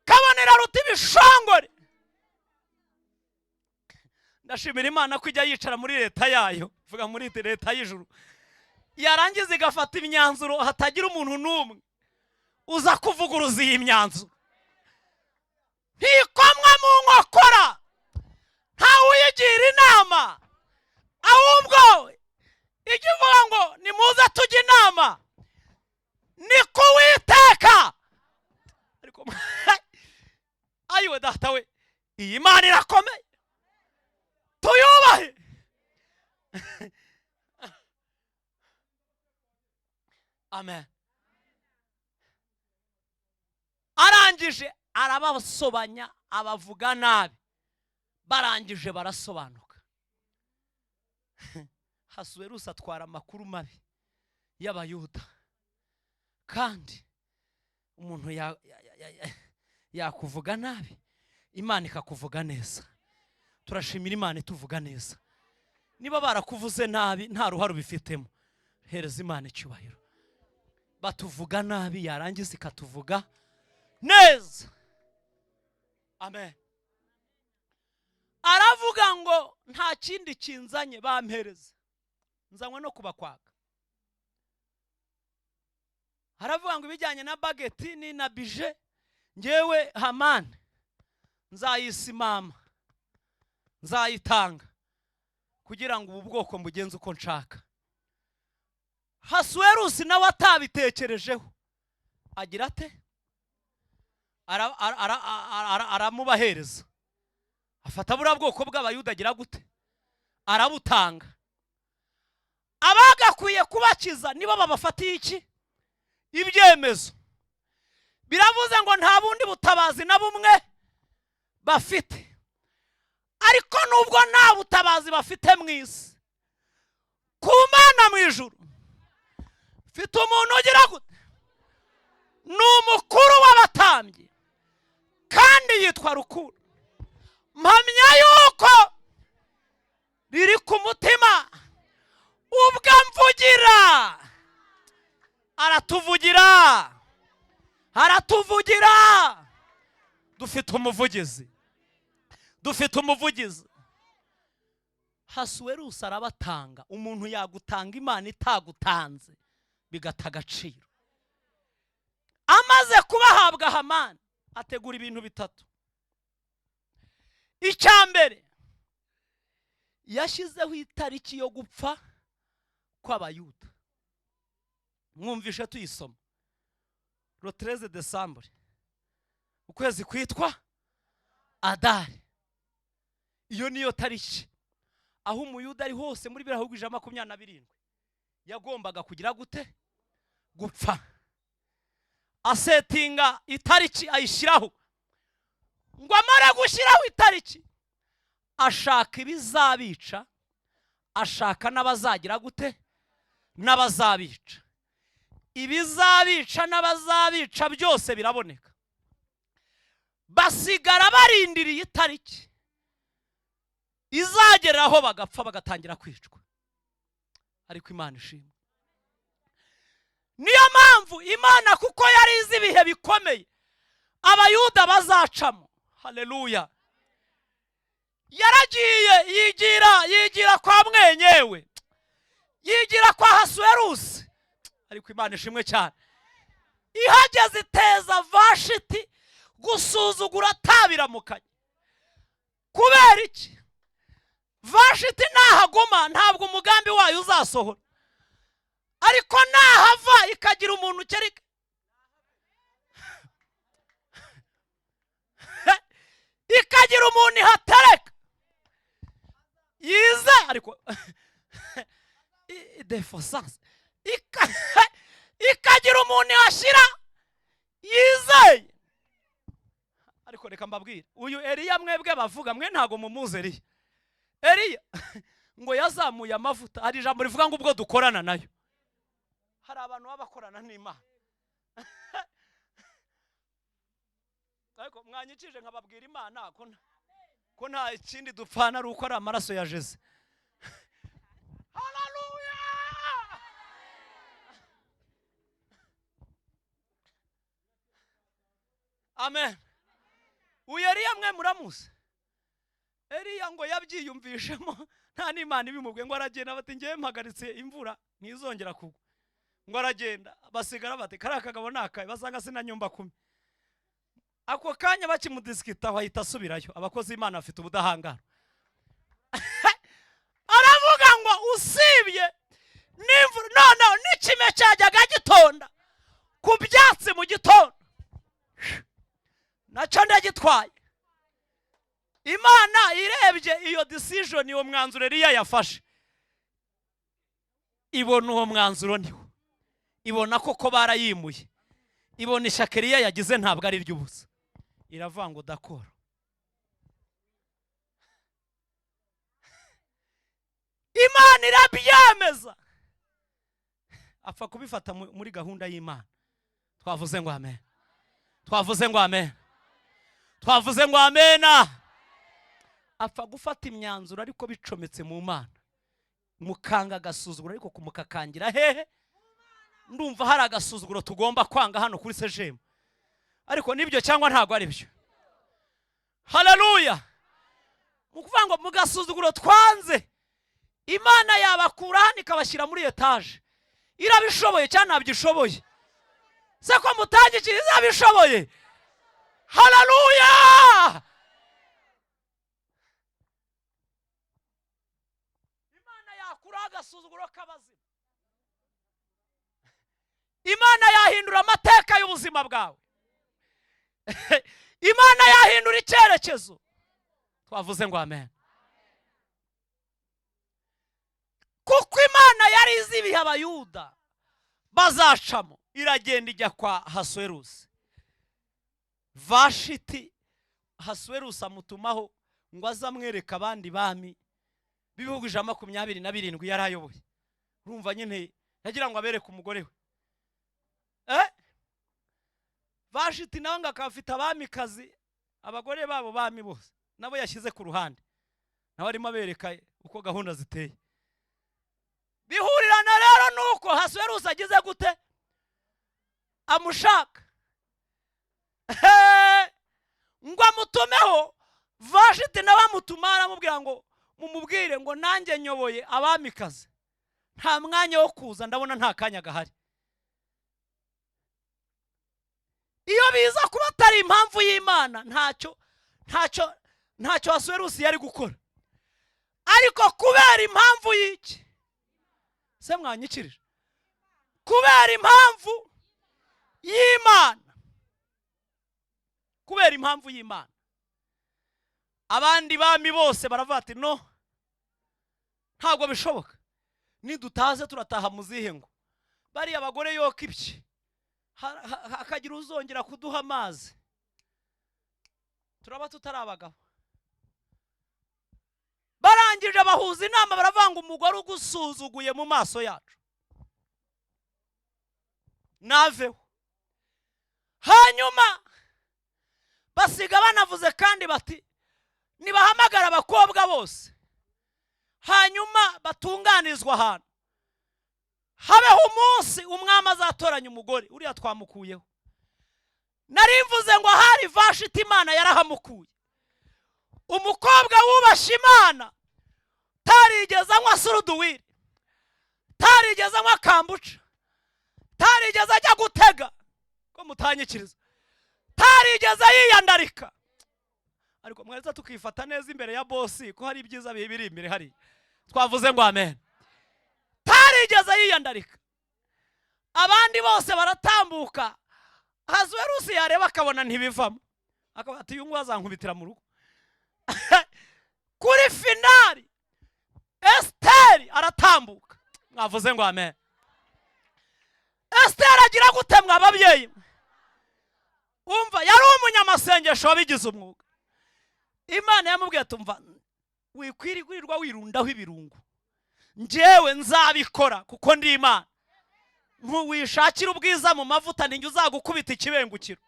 ikabona iraruta ibishongore. Ndashimira Imana ko ijya yicara muri leta yayo, vuga muri leta y'ijuru, yarangiza igafata imyanzuro hatagira umuntu n'umwe uza kuvuguruza iyi myanzuro. Ntikomwa mu nkokora, ntawe uyigira inama, ahubwo ijya ivuga ngo nimuze tujye inama ni ku Uwiteka. Ariko ayiwe data we, iyi Mana irakomeye, tuyubahe. Amen. Arangije arabasobanya, abavuga nabi, barangije barasobanuka. Ahasuwerusi atwara amakuru mabi y'Abayuda, kandi umuntu yakuvuga nabi, Imana ikakuvuga neza. Turashimira Imana ituvuga neza. Niba barakuvuze nabi nta ruhare ubifitemo, hereza Imana icyubahiro. Batuvuga nabi yarangiza ikatuvuga neza. Amen. Aravuga ngo nta kindi kinzanye bampereza, nzanywe no kubakwaga. Aravuga ngo ibijyanye na bageti ni na bije, ngewe Hamani nzayisimama, nzayitanga kugira ngo ubu bwoko mbugenze uko nshaka. Ahasuwerusi nawe atabitekerejeho agira ate? Aramubahereza. Afata buriya bwoko bw'Abayuda agira gute? Arabutanga. Abagakwiye kubakiza nibo babafatiye iki? Ibyemezo. Biravuze ngo nta bundi butabazi na bumwe bafite. ariko nubwo nta butabazi bafite mu isi, ku Mana mu ijuru mfite umuntu ugira gute, ni umukuru w'abatambyi kandi yitwa Rukundo. Mpamya yuko riri ku mutima, ubwo amvugira aratuvugira. Dufite umuvugizi. Hasuwerusi arabatanga. Umuntu yagutanga, Imana itagutanze bigata agaciro. Amaze kubahabwa Hamani ategura ibintu bitatu. Icya mbere, yashyizeho itariki yo gupfa kw'Abayuda. Mwumvishe tuyisoma, le 13 Décembre, ukwezi kwitwa Adari. Iyo niyo tariki aho umuyuda ari hose muri biriya bihugu 127 yagombaga kugira gute, gupfa. Asetinga itariki ayishyiraho, ngo amara gushyiraho itariki ashaka ibizabica, ashaka n'abazagira gute, n'abazabica. Ibizabica n'abazabica byose biraboneka. Basigara barindiriye itariki izageraho bagapfa bagatangira kwicwa. Ariko Imana ishimwe. Niyo mpamvu Imana, kuko yari izi ibihe bikomeye Abayuda bazacamo, haleluya, yaragiye yigira kwa mwenyewe, yigira kwa Hasuwerusi. Ariko Imana ishimwe cyane, ihageze iteza Vashiti gusuzugura atabiramukanye. Kubera iki? Vashiti nahaguma ntabwo umugambi wayo uzasohora, ariko nahava ikagira umuntu ukereka, ikagira umuntu ihatereka yize, ariko defosas ikagira umuntu ihashyira yizeye. Ariko reka mbabwire, uyu Eliya mwebwe bavuga, mwe ntago mumuzi Eliya. Eliya ngo yazamuye amavuta, hari ijambo rivuga ngo ubwo dukorana nayo. Hari abantu babakorana n'Imana. Ariko mwanyikije nkababwira Imana ko nta ikindi dupfana ari uko ari amaraso ya Yesu. Haleluya! Amen. Uyu Eliya mwe muramuzi. Eliya ngo yabyiyumvishemo, nta n'Imana ibimubwiye, ngo aragenda bati ngiye mpagaritse imvura ntizongera kugwa. Ngo aragenda, basigara bati kariya kagabo nakaye, basanga sina nyumba 10. Ako kanya bakimudisikita ahita asubirayo. Abakozi Imana bafite ubudahangara. Aravuga ngo usibye n'imvura, no n'ikime cyajyaga gitonda ku byatsi mu gitondo, nacyo ndagitwaye. Imana irebye iyo decision, iyo mwanzuro Eliya yafashe, ibona uwo mwanzuro niwo, ibona koko barayimuye, ibona ishyaka Eliya yagize ntabwo ari ry'ubusa, iravuga ngo dakora. Imana irabyemeza, apfa kubifata muri gahunda y'Imana. Twavuze ngo amen, twavuze ngo amen, twavuze ngo amena. Apfa gufata imyanzuro ariko bicometse mu Mana, mukanga agasuzuguro ariko kumukakangira hehe. Ndumva hari agasuzuguro tugomba kwanga hano kuri sejemu, ariko nibyo cyangwa ntago ari byo. Haleluya! Mukuvuga ngo mugasuzuguro twanze, Imana yabakura hano ikabashyira muri etaje. Irabishoboye cyane nabyishoboye, se ko mutangikira izabishoboye. Haleluya! Imana yakura agasuzuguro k'abazima. Imana yahindura amateka y'ubuzima bwawe. Imana yahindura icyerekezo. Twavuze ngo amen. Kuko Imana yari izi ibihe Abayuda bazacamo, iragenda ijya kwa Hasuwerusi. Vashiti Hasuwerusi amutumaho ngo azamwereka abandi bami b'ibihugu 127 yari ayoboye. Urumva nyine yagira ngo abereke umugore we. Vashiti nawe ngo akafite abamikazi, abagore babo bami bose nabo yashyize ku ruhande, nawe arimo abereka uko gahunda ziteye. Bihurirana rero nuko Ahasuwerusi agize gute, amushaka ngo amutumeho. Vashiti nawe amutuma aramubwira ngo mumubwire ngo nanjye nyoboye abamikazi, nta mwanya wo kuza, ndabona nta kanya gahari. Iyo biza kuba atari impamvu y'Imana ntacyo Ahasuwerusi yari gukora. Ariko kubera impamvu y'iki se mwanyikirije, kubera impamvu y'Imana, kubera impamvu y'Imana, abandi bami bose baravuga ati no, ntabwo bishoboka, nidutaze turataha muzihe ngo bariya abagore yoka ibye, hakagira uzongera kuduha amazi, turaba tutari abagabo. Barangije bahuza inama baravanga umugore ugusuzuguye mu maso yacu naveho. Hanyuma basiga banavuze kandi bati nibahamagara abakobwa bose, hanyuma batunganizwa ahantu, habeho umunsi umwami azatoranya umugore. Uriya twamukuyeho, nari mvuze ngo hari Vashiti Imana yarahamukuye, umukobwa wubashye Imana, tarigeze anywa suruduwiri, tarigeze anywa kambuca, tarigeze ajya gutega ko mutanyikiriza, tarigeze yiyandarika. Ariko mwereza tukifata neza imbere ya bosi ko hari ibyiza biri imbere hari, twavuze ngo amen. Tarigeze yiyandarika, abandi bose baratambuka. Ahasuwerusi yareba akabona ntibivamo, akaba ati uyu nguyu azankubitira mu rugo. Kuri finali Esiteri aratambuka, mwavuze ngo amen. Esiteri agira gute mwa babyeyi? Umva, yari umunyamasengesho wabigize umwuga. Imana yamubwiye ati umva, wikwirirwa wirundaho ibirungu, njyewe nzabikora kuko ndi Imana. Ntuwishakira ubwiza mu mavuta, ninjye uzagukubita ikibengukiro.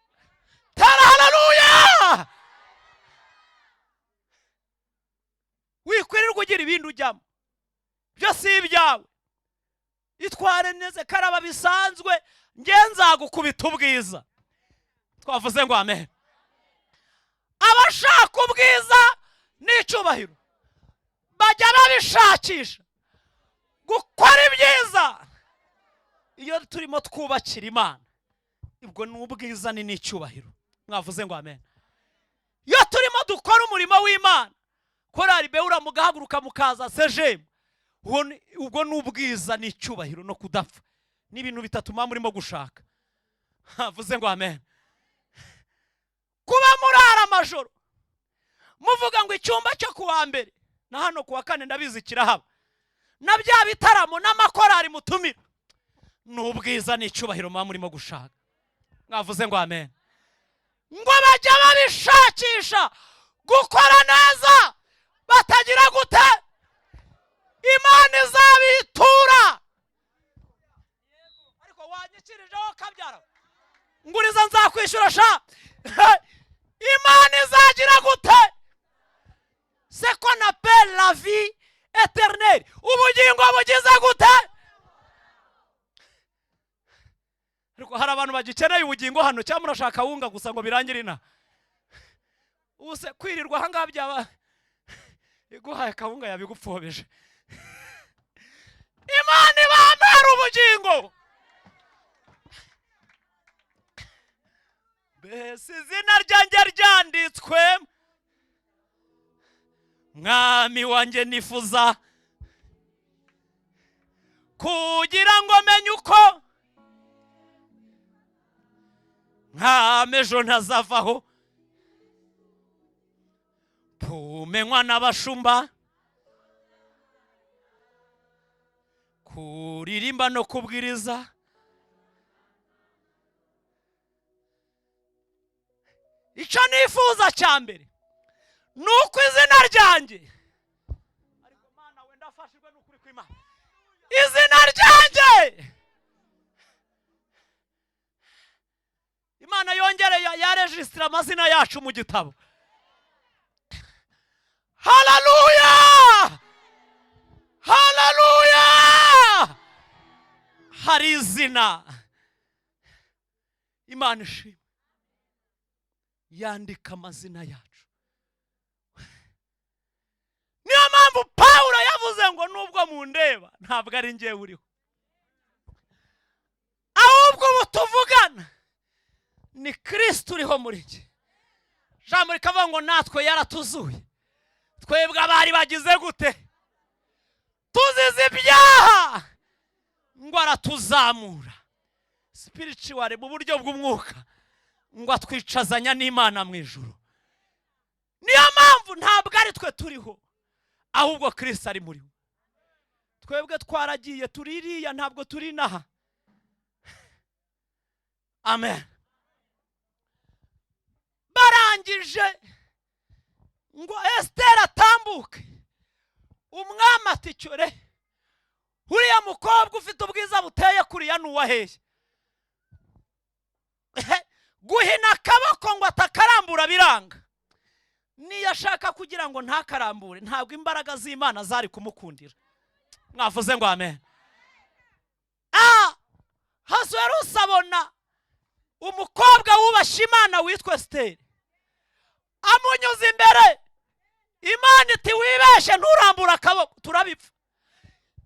Tera haleluya! Wikwirirwa ugira ibindi ujyamo, byo si ibyawe. Itware neza, karaba bisanzwe, njye nzagukubita ubwiza. Twavuze ngo amen. Abashaka ubwiza n'icyubahiro bajya babishakisha gukora ibyiza. Iyo turimo twubakira Imana, ubwo ni ubwiza ni n'icyubahiro. Mwavuze ngo amen. Iyo turimo dukora umurimo w'Imana, korari Beura mugahaguruka mukaza sejemu, ubwo ni ubwiza n'icyubahiro no kudapfa. Ni ibintu bitatu murimo gushaka. Mwavuze ngo amen. Kuba murara amajoro muvuga ngo icyumba cyo kuwa mbere na hano kuwa kane ndabizi kirahaba, na bya bitaramo n'amakorari mutumira, n'ubwiza n'icyubahiro murimo gushaka. Mwavuze ngo amen. Ngo bajya babishakisha gukora neza, batagira gute, Imana izabitura. Ariko wanyikirijeho kabyara, nguriza nzakwishyura sha. Imana izagira gute? C'est qu'on appelle la vie éternelle. Ubugingo bugize gute? Ariko hari abantu bagikeneye ubugingo hano, cyangwa murashaka wunga gusa ngo birangire ina. Use kwirirwa ahangaha byaba iguhaye kawunga yabigupfobeje. Imana ibamera ubugingo. Mbese izina ryanjye ryanditswe, mwami wanjye nifuza kugira ngo menye uko nkamejo ntazavaho, pumenywa n'abashumba, kuririmba no kubwiriza. Icyo nifuza cya mbere nuko izina ryanjye, ariko Mana wenda afashijwe n'ukuri kw'Imana, izina ryanjye Imana yongere yarejisitira amazina yacu mu gitabo. Haleluya, haleluya. Hari izina Imana ishimwe yandika amazina yacu. Niyo mpamvu Pawulo yavuze ngo nubwo mundeba ntabwo ari njye uriho, ahubwo ubu tuvugana ni Kristo uriho muri njye. Jambo rikavuga ngo natwe yaratuzuye, twebwe abari bagize gute, tuzize ibyaha, ngo aratuzamura spiritually mu buryo bw'umwuka, ngo atwicazanya n'Imana mu ijuru. Niyo mpamvu ntabwo ari twe turiho, ahubwo Kristo ari muri we. Twebwe twaragiye tuririya, ntabwo turi naha. Amen. Barangije ngo Esiteri atambuke, umwami ati cyore, uriya mukobwa ufite ubwiza buteye kuriya n'uwaheye. Guhina akaboko ngo atakarambura biranga. Niyo ashaka kugira ngo ntakarambure, ntabwo imbaraga z'Imana zari kumukundira. Mwavuze ngo amen. Ahasuwerusi abona umukobwa wubashye Imana witwa Esiteri, amunyuze imbere. Imana iti wibeshe nturambura akaboko turabipfa.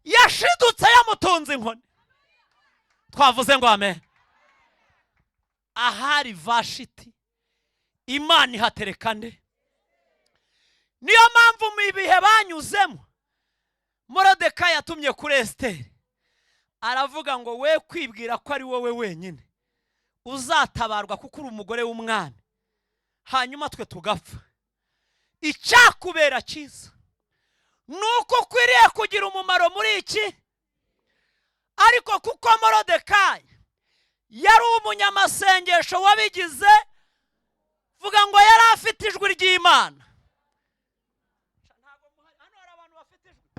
Yashidutse yamutunze inkoni. Twavuze ngo amen. Ahari Vashiti Imana ihatereka nde. Niyo mpamvu mu bihe banyuzemo Moridekayi yatumye kuri Esiteri, aravuga ngo we kwibwira ko ari wowe wenyine uzatabarwa kuko uri umugore w'umwami, hanyuma twe tugapfa. Icyakubera cyiza nuko ukwiriye kugira umumaro muri iki, ariko kuko Moridekayi yari umunyamasengesho wabigize, vuga ngo yari afite ijwi ry'Imana. Hano hari abantu bafite ijwi,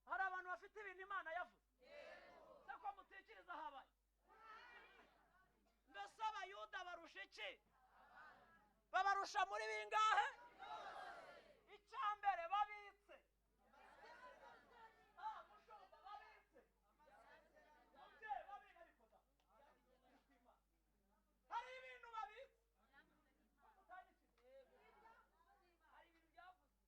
hari abantu bafite ibintu Imana yavuze. Sako mutekereza habaye, mbese Abayuda barusha iki? Babarusha muri bingahe? Icyambere babitse, mushumba babitse, mubyeyi babitse, hari ibintu babitse, hari ibintu byavuze.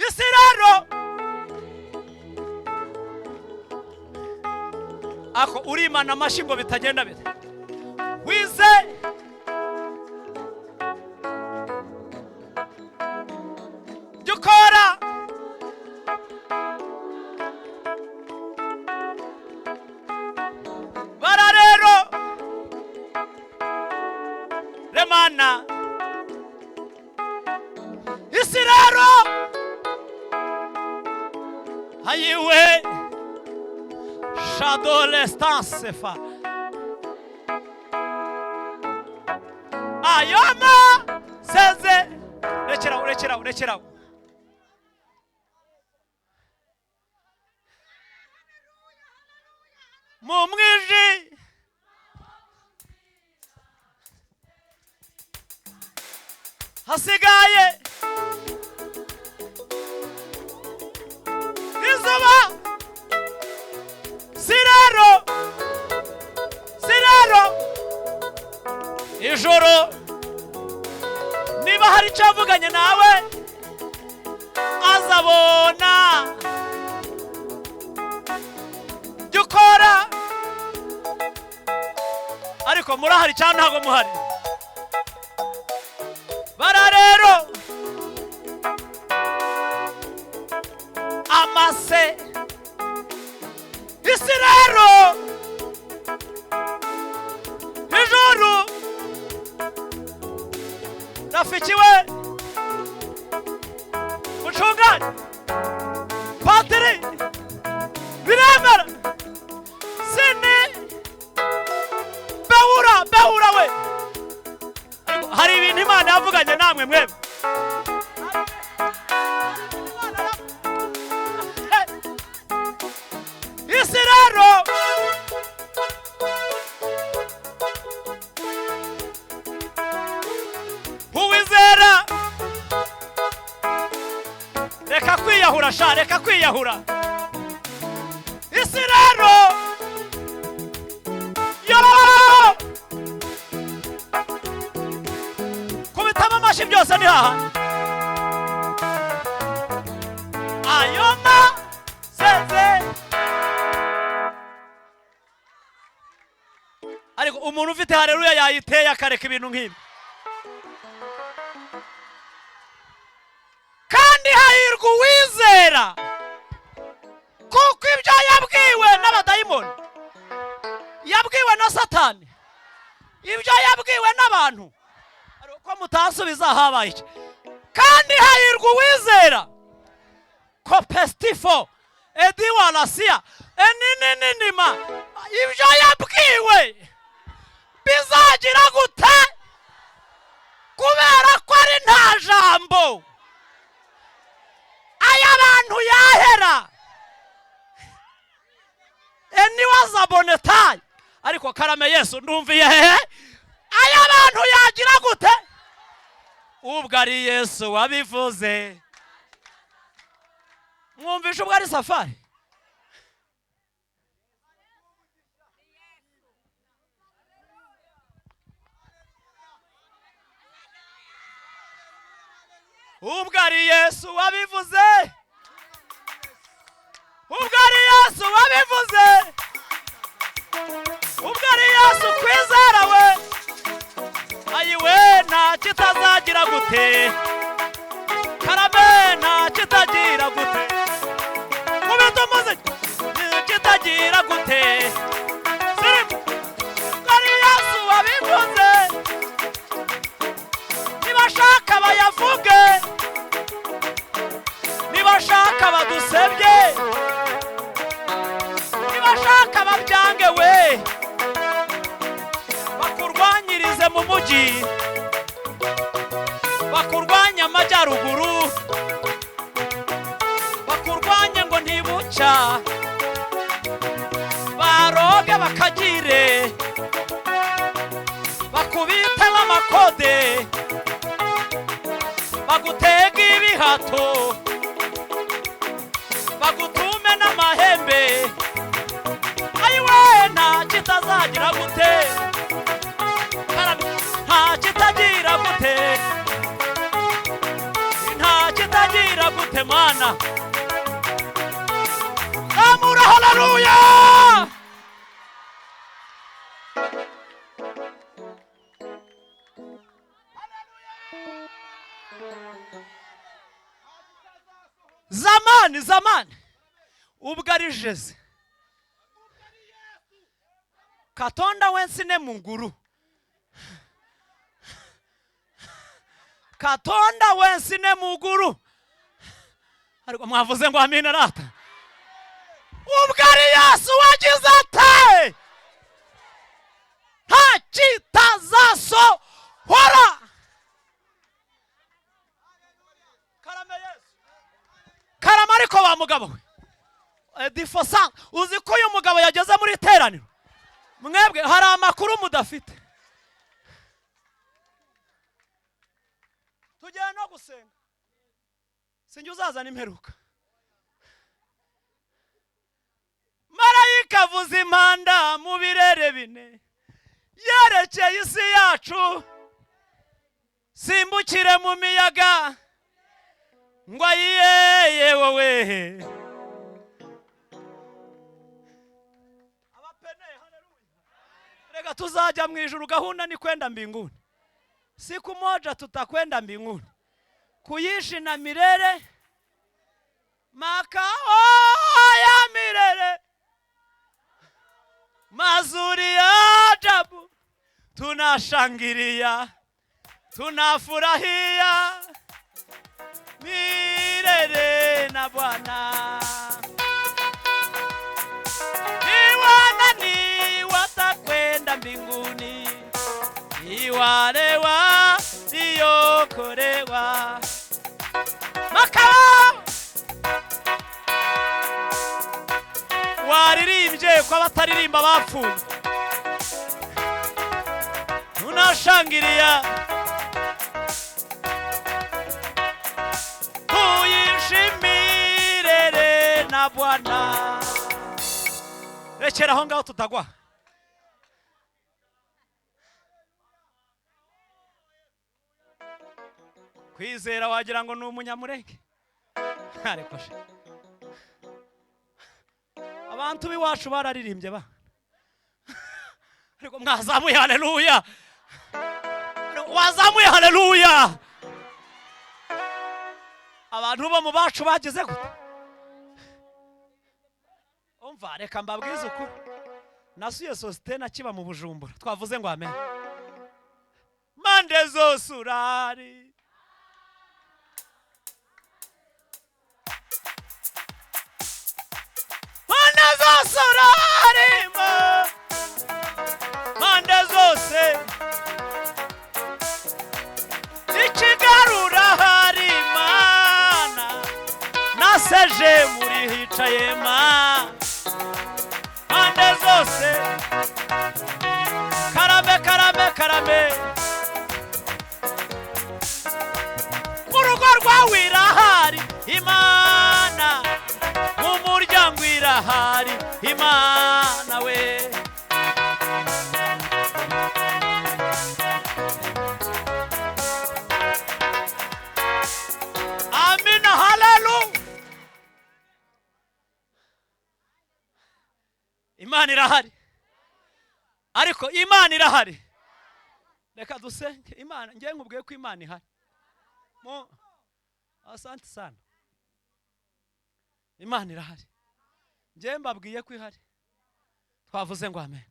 Isiraro ako urimana amashi ngo bitagenda bite, wize dukora bararero remana Isiraro ayiwe shadolestasefa ayoma seze rekeraho mu mwiji hasigaye izuba sirero ijoro niba hari icyo avuganye nawe azabona jya ukora ariko murahari cyangwa ntabwo muhari bara rero amase isi rero ijoro rafiki we mucungane patiri biremera sini behura we hari ibintu Imana yavuganye namwe mwebwe isi rero uwizera reka kwiyahura sha reka kwiyahura isi rero yo kubitamo amashi byose ni haha ayo maseze ariko umuntu ufite haleluya yayiteye akareka ibintu nk'ibi kandi hahirwa uwizera kuko ibyo yabwiwe n'abadayimoni yabwiwe na satani ibyo yabwiwe n'abantu ko mutasubiza habaye iki kandi hahirwa uwizera ko pestifo ediwalasiya enininima ibyo yabwiwe bizagira gute kubera ko ari nta jambo ay'abantu yahera eniwazabonetaye ariko karame Yesu ndumviye hehe ay'abantu yagira gute ubwo ari Yesu wabivuze mwumvishe ubwo ari safari ubwo ari Yesu wabivuze ubwo ari Yesu wabivuze ubwo ari Yesu kwizera we ayiwe nta kitazagira gute karame nta kitagira gute mubito maze kitagira gute ubwo ari Yesu wabivuze nibashaka bayavuge nibashaka badusebye nibashaka babyange we bakurwanyirize mu mujyi bakurwanya amajyaruguru bakurwanye ngo ntibuca baroge bakagire bakubite nk'amakode bagutega ibihato bagutume n'amahembe ayiwe nta kitazagira gute nta kitagira gute nta kitagira gute mana zamura haleluya zamani ubwo ari jeze katonda wensine munguru katonda wensine muguru ariko mwavuze ngo amina rata ubwo ari Yesu wagize ate nta kitazasohora karame Yesu karama ariko wa mugabo we difosa. Uzi ko uyu mugabo yageze muri teraniro? Mwebwe hari amakuru mudafite. Tugiye no gusenga. Sinjye uzazana imperuka. Marayika avuza impanda mu birere bine, yerekeye isi yacu, simbukire mu miyaga ngo ayiyeye wowe. Abapene, haleluya. Rega tuzajya mu ijuru, gahunda ni kwenda mbinguni. Siku moja tutakwenda mbinguni kuishi na milele, makao ya milele mazuri ya ajabu. Tunashangilia, tunafurahia milele na Bwana. Ni wanani watakwenda mbinguni? Ni wale waliokolewa. Makao waririmbye kwa bataririmba bapfuye. Tunashangilia, tuishi milele na Bwana. Rekera aho ngaho tutagwa. Kwizera wagira ngo ni umunyamurenge. Ariko she abantu biwacu bararirimbye ba. Ariko mwazamuye haleluya. Wazamuye haleluya. Abantu bo mu bacu bagize gute? Umva reka mbabwize uko nasuye Sositena kiba mu Bujumbura. Twavuze ngo amen. Mande zose urari. Mande zose urarima. Mande zose ikigarura harimana. Naseje muri hicaye ma. Mande zose karame karame karame. Murugo rwawe irahari Imana, mu muryango irahari Imana we. Amen, haleluya. Imana irahari. Ariko Imana irahari. Reka dusenge Imana. Ngiye nkubwiye ko Imana ihari. Asante sana. Imana irahari. Ngiye mbabwiye ko ihari. Twavuze ngo amen.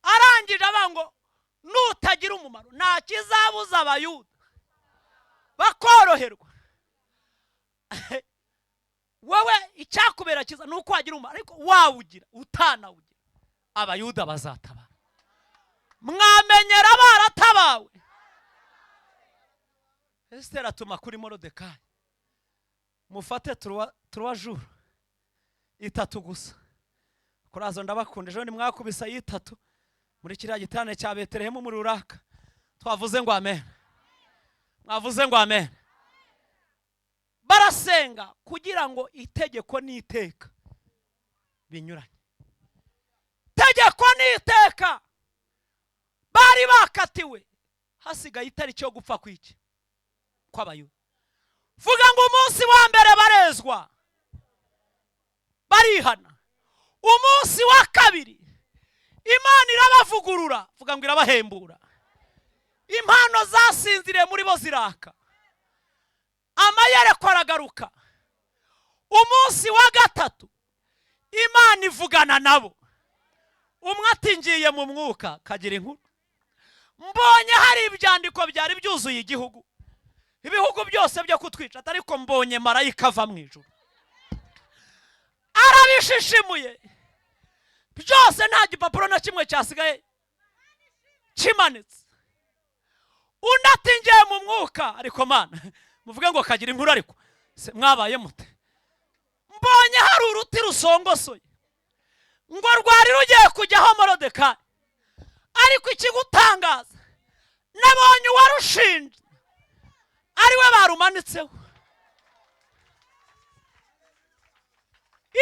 Arangije abango nutagira umumaro nta kizabuza abayuda bakoroherwa. Wewe icyakubera kiza nuko wagira umumaro, ariko wawugira utanawugira abayuda bazatabara. Mwamenyera baratabawe. Esther atuma kuri Morodekayi, mufate trois jours itatu gusa. Kurazo ndabakunda, ejo ni mwakubisa yitatu muri kiriya gitane cya Betelehemu muri Uraka. Twavuze ngo amen. Mwavuze ngo amen. Barasenga kugira ngo itegeko n'iteka binyuranye. Tegeko n'iteka bari bakatiwe, hasigaye itariki yo gupfa kwiki kw'abayuda. Vuga ngo umunsi wa mbere barezwa barihana. Umunsi wa kabiri Imana irabavugurura, vuga ngo irabahembura. Impano zasinzire muri bo ziraka, amayereko aragaruka. Umunsi wa gatatu Imana ivugana nabo. Umwe ati ngiye mu mwuka kagira inkuru. Mbonye hari ibyandiko byari byuzuye igihugu, ibihugu byose byo kutwica, ariko mbonye marayika ava mu ijuru. Arabishishimuye byose, nta gipapuro na kimwe cyasigaye kimanitse. Undi ati ngiye mu mwuka, ariko Mana muvuge ngo kagira inkuru, ariko mwabaye mute? mbonye hari uruti rusongosoye ngo rwari rugiye kujyaho Morodekayi, ariko ikigutangaza nabonye uwarushinje ari we barumanitseho.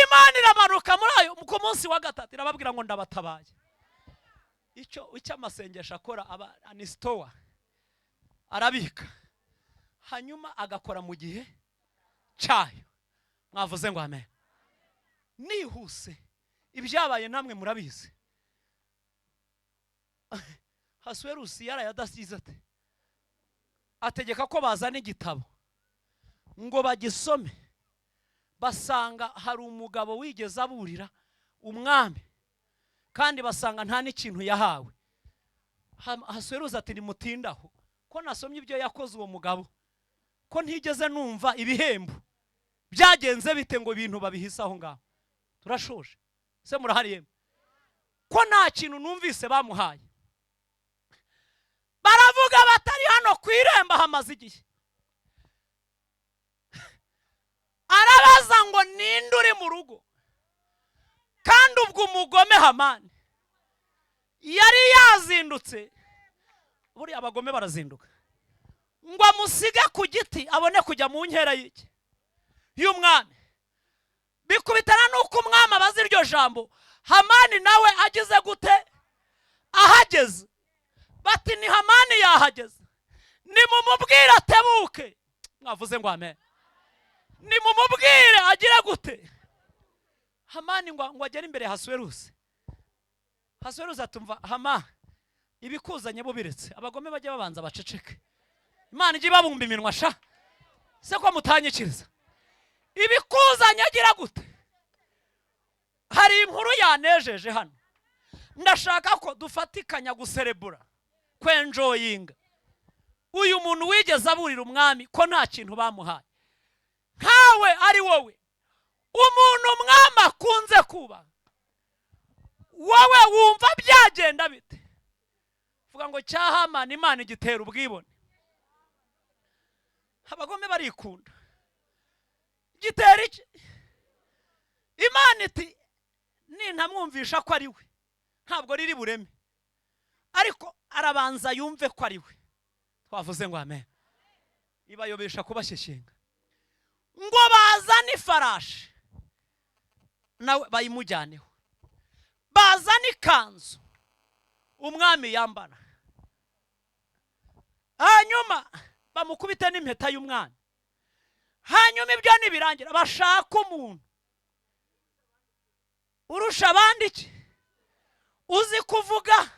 Imana iramanuka muri ayo ku munsi wa gatatu irababwira ngo ndabatabaye. Icyo amasengesho akora aba anisitowa arabika, hanyuma agakora mu gihe cyayo. Mwavuze ngo amen. Nihuse ibyabaye namwe murabizi. Ahasuwerusi yarayadasize ate, ategeka ko bazana igitabo ngo bagisome, basanga hari umugabo wigeze aburira umwami kandi basanga nta n'ikintu yahawe. Ahasuwerusi ati nimutindaho ko nasomye ibyo yakoze uwo mugabo, ko ntigeze numva ibihembo byagenze bite ngo ibintu babihise aho ngaho. Turashoje se murahari yemwe ko nta kintu numvise bamuhaye. Baravuga batari hano ku irembo hamaze igihe. Arabaza ngo ninde uri mu rugo, kandi ubwo umugome Hamani yari yazindutse. Buri abagome barazinduka ngo amusige ku giti abone kujya mu nkera y'iki y'umwami. Bikubitana nuko umwami abaza iryo jambo, Hamani nawe agize gute ahageze. Bati ni Hamani yahageze, nimumubwire atebuke. Mwavuze ngo amen. Nimumubwire agira gute. Hamani ngo agere imbere ya Ahasuwerusi. Ahasuwerusi atumva Hama ibikuzanye bubiretse, abagome bajye babanza baceceke. Imana ije babumba iminwa sha se ko mutanyikiriza. Ibikuzanye agira gute. Hari inkuru yanejeje hano, ndashaka ko dufatikanya guserebura kwenjoyinga uyu muntu wigeze aburira umwami ko nta kintu bamuhaye. Nkawe ari wowe umuntu umwami akunze kuba, wowe wumva byagenda bite? Vuga ngo cyahamana Imana igitera ubwibone. Abagome barikunda. Gitera iki? Imana iti nintamwumvisha ko ari we ntabwo riri bureme, ariko arabanza yumve ko ari we. Twavuze ngo amen. Ibayobesha kubashyeshyenga ngo bazane ifarashi nawe bayimujyaneho, bazane ikanzu umwami yambara, hanyuma bamukubite n'impeta y'umwami. Hanyuma ibyo nibirangira bashaka umuntu urusha abandi iki, uzi kuvuga,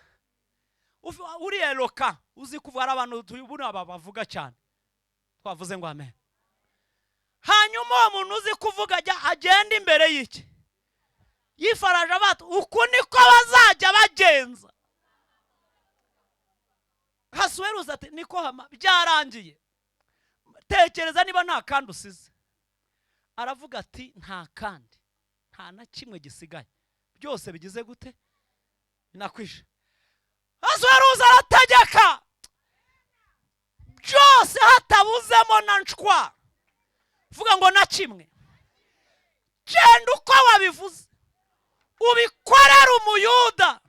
uri eloka, uzi kuvuga. Abantu tubona aba bavuga cyane. Twavuze ngo amen. Hanyuma uwo muntu uzi kuvuga agenda imbere y'iki yifaraje abatu, uku niko bazajya bagenza. Ahasuwerusi ati niko Hama byarangiye, tekereza niba nta kandi usize. Aravuga ati nta kandi, nta na kimwe gisigaye, byose bigize gute nakwishe. Ahasuwerusi arategeka byose hatabuzemo na nshwa. Vuga ngo na kimwe. Genda uko wabivuze ubikorera umuyuda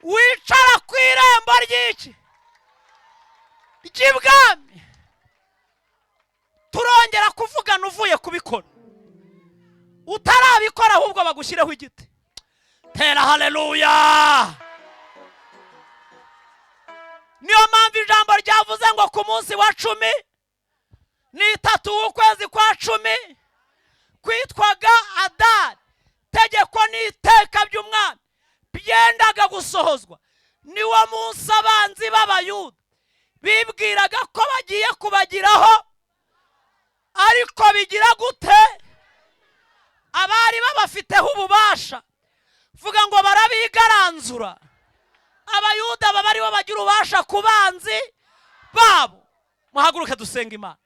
wicara ku irembo ry'iki ry'ibwami. Turongera kuvugana uvuye kubikora, utarabikora ahubwo bagushyireho igiti. Tera haleluya. Niyo mpamvu ijambo ryavuze ngo ku munsi wa 13 w'ukwezi kwa 10 kwitwaga Adari, tegeko n'iteka by'umwami byendaga gusohozwa. Niwo munsi abanzi b'Abayuda bibwiraga ko bagiye kubagiraho, ariko bigira gute? Abari babafiteho ububasha, vuga ngo barabigaranzura. Abayuda baba ari bo bagira ububasha ku banzi babo. Muhaguruke dusenga Imana.